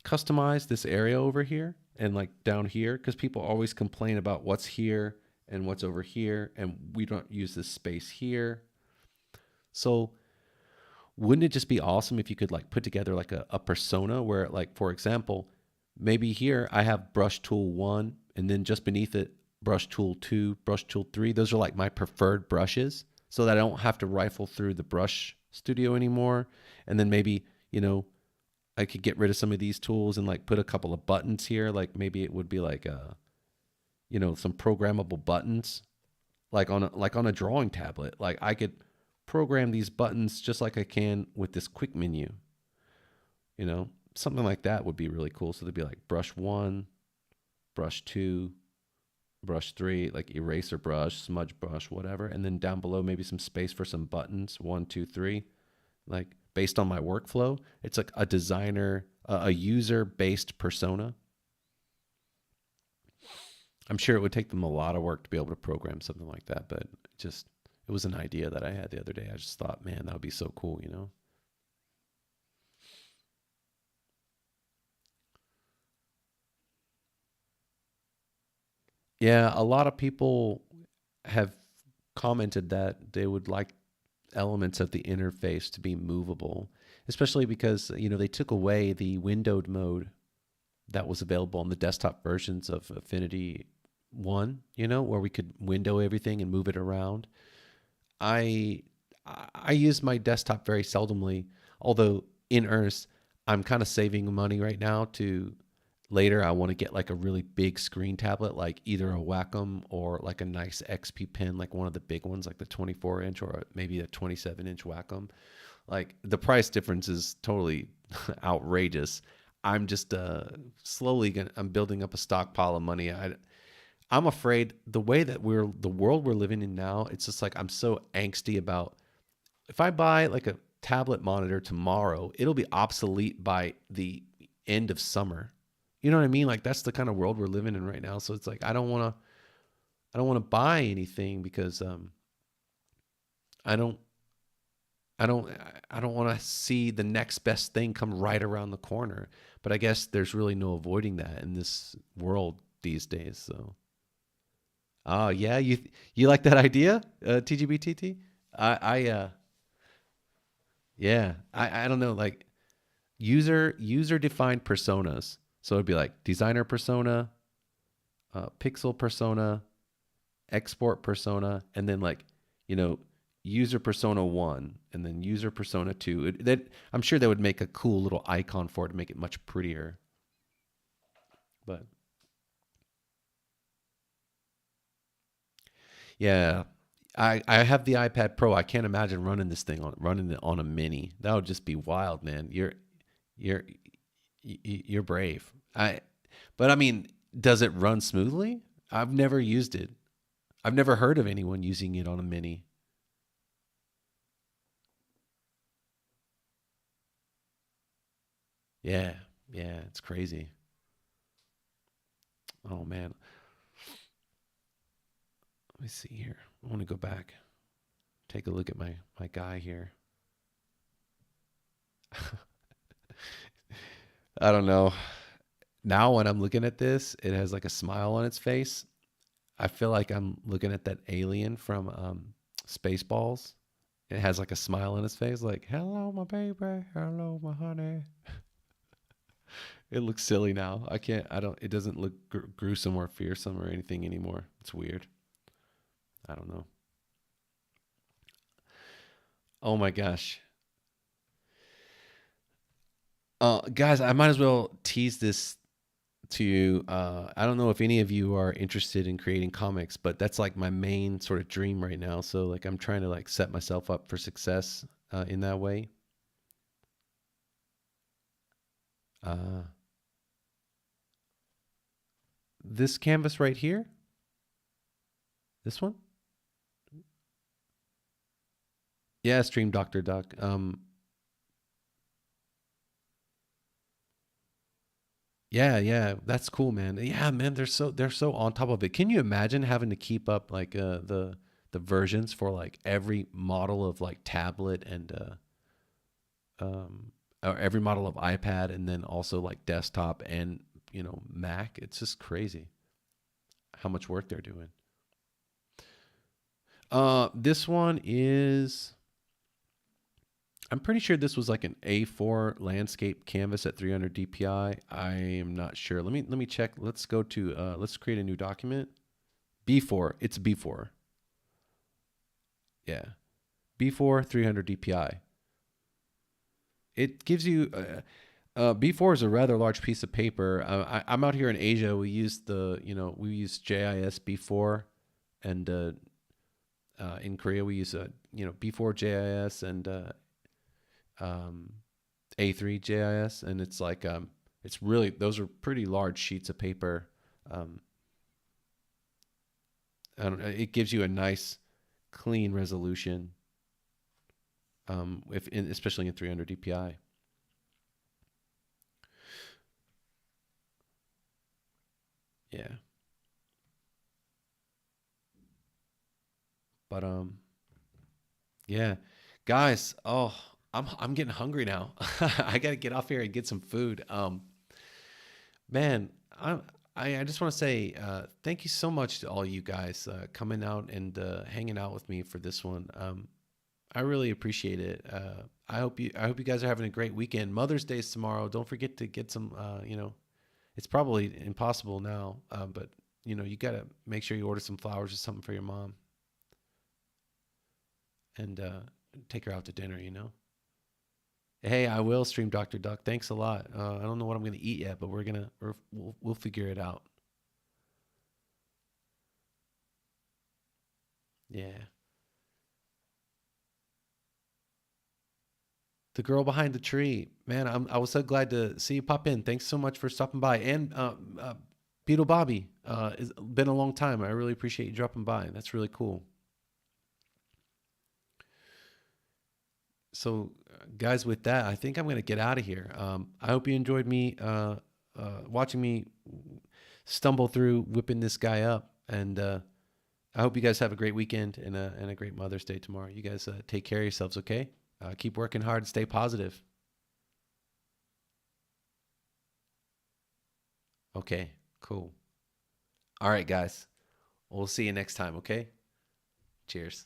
A: customize this area over here and like down here, because people always complain about what's here and what's over here, and we don't use this space here. So wouldn't it just be awesome if you could like put together like a persona where like, for example, maybe here I have brush tool 1, and then just beneath it brush tool 2, brush tool 3. Those are like my preferred brushes, so that I don't have to rifle through the brush studio anymore. And then maybe, I could get rid of some of these tools and like put a couple of buttons here. Like maybe it would be like some programmable buttons, like on a drawing tablet. Like I could program these buttons just like I can with this quick menu. Something like that would be really cool. So they'd be like brush 1, brush 2, brush 3, like eraser brush, smudge brush, whatever. And then down below, maybe some space for some buttons, 1, 2, 3, like based on my workflow. It's like a designer, a user based persona. I'm sure it would take them a lot of work to be able to program something like that, but it was an idea that I had the other day. I just thought, man, that would be so cool. Yeah, a lot of people have commented that they would like elements of the interface to be movable, especially because, they took away the windowed mode that was available on the desktop versions of Affinity 1, where we could window everything and move it around. I I use my desktop very seldomly, although in earnest, I'm kind of saving money right now to later. I want to get like a really big screen tablet, like either a Wacom or like a nice XP pen, like one of the big ones, like the 24 inch or maybe a 27-inch Wacom. Like the price difference is totally outrageous. I'm just I'm building up a stockpile of money. I'm afraid the way that the world we're living in now, it's just like I'm so angsty about if I buy like a tablet monitor tomorrow, it'll be obsolete by the end of summer. You know what I mean? Like that's the kind of world we're living in right now. So it's like I don't want to buy anything because I don't I don't I don't want to see the next best thing come right around the corner. But I guess there's really no avoiding that in this world these days. So, oh yeah, you like that idea, TGBTT? I yeah, I don't know, like user defined personas. So it'd be like designer persona, pixel persona, export persona, and then like, you know, user persona one, and then user persona two. That I'm sure that would make a cool little icon for it to make it much prettier. But yeah, I have the iPad Pro. I can't imagine running it on a mini. That would just be wild, man. You're you're brave. But I mean, does it run smoothly? I've never used it. I've never heard of anyone using it on a mini. Yeah, yeah, it's crazy. Oh man, let me see here. I want to go back, take a look at my guy here. I don't know. Now when I'm looking at this, it has like a smile on its face. I feel like I'm looking at that alien from Spaceballs. It has like a smile on its face, like "Hello, my baby. Hello, my honey." It looks silly now. I can't. I don't. It doesn't look gruesome or fearsome or anything anymore. It's weird. I don't know. Oh my gosh. Guys, I might as well tease this to you. I don't know if any of you are interested in creating comics, but that's like my main sort of dream right now. So like I'm trying to like set myself up for success in that way. Uh, this canvas right here, this one, yeah, Stream Doctor Duck. Yeah, yeah, that's cool, man. Yeah, man, they're so on top of it. Can you imagine having to keep up like the versions for like every model of like tablet and or every model of iPad, and then also like desktop and Mac? It's just crazy how much work they're doing. This one is. I'm pretty sure this was like an A4 landscape canvas at 300 DPI. I am not sure. Let me check. Let's go to let's create a new document. B4. It's B4. Yeah. B4 300 DPI. It gives you B4 is a rather large piece of paper. I'm out here in Asia. We use we use JIS B4, and in Korea we use B4 JIS and um, A3 JIS, and it's like it's really those are pretty large sheets of paper. Um, I don't, it gives you a nice, clean resolution, especially in 300 DPI. Yeah, but yeah, guys. Oh, I'm getting hungry now. I gotta get off here and get some food. Man, I just want to say thank you so much to all you guys coming out and hanging out with me for this one. I really appreciate it. I hope you guys are having a great weekend. Mother's Day is tomorrow. Don't forget to get some. It's probably impossible now, but you gotta make sure you order some flowers or something for your mom and take her out to dinner. Hey, I will stream Doctor Duck. Thanks a lot. I don't know what I'm gonna eat yet, but we'll figure it out. Yeah. The girl behind the tree, man. I was so glad to see you pop in. Thanks so much for stopping by. And Beetle Bobby, it's been a long time. I really appreciate you dropping by. That's really cool. So, guys, with that, I think I'm gonna get out of here. I hope you enjoyed me watching me stumble through whipping this guy up, and I hope you guys have a great weekend and a great Mother's Day tomorrow. You guys take care of yourselves, okay? Keep working hard and stay positive. Okay, cool. All right, guys. We'll see you next time, okay? Cheers.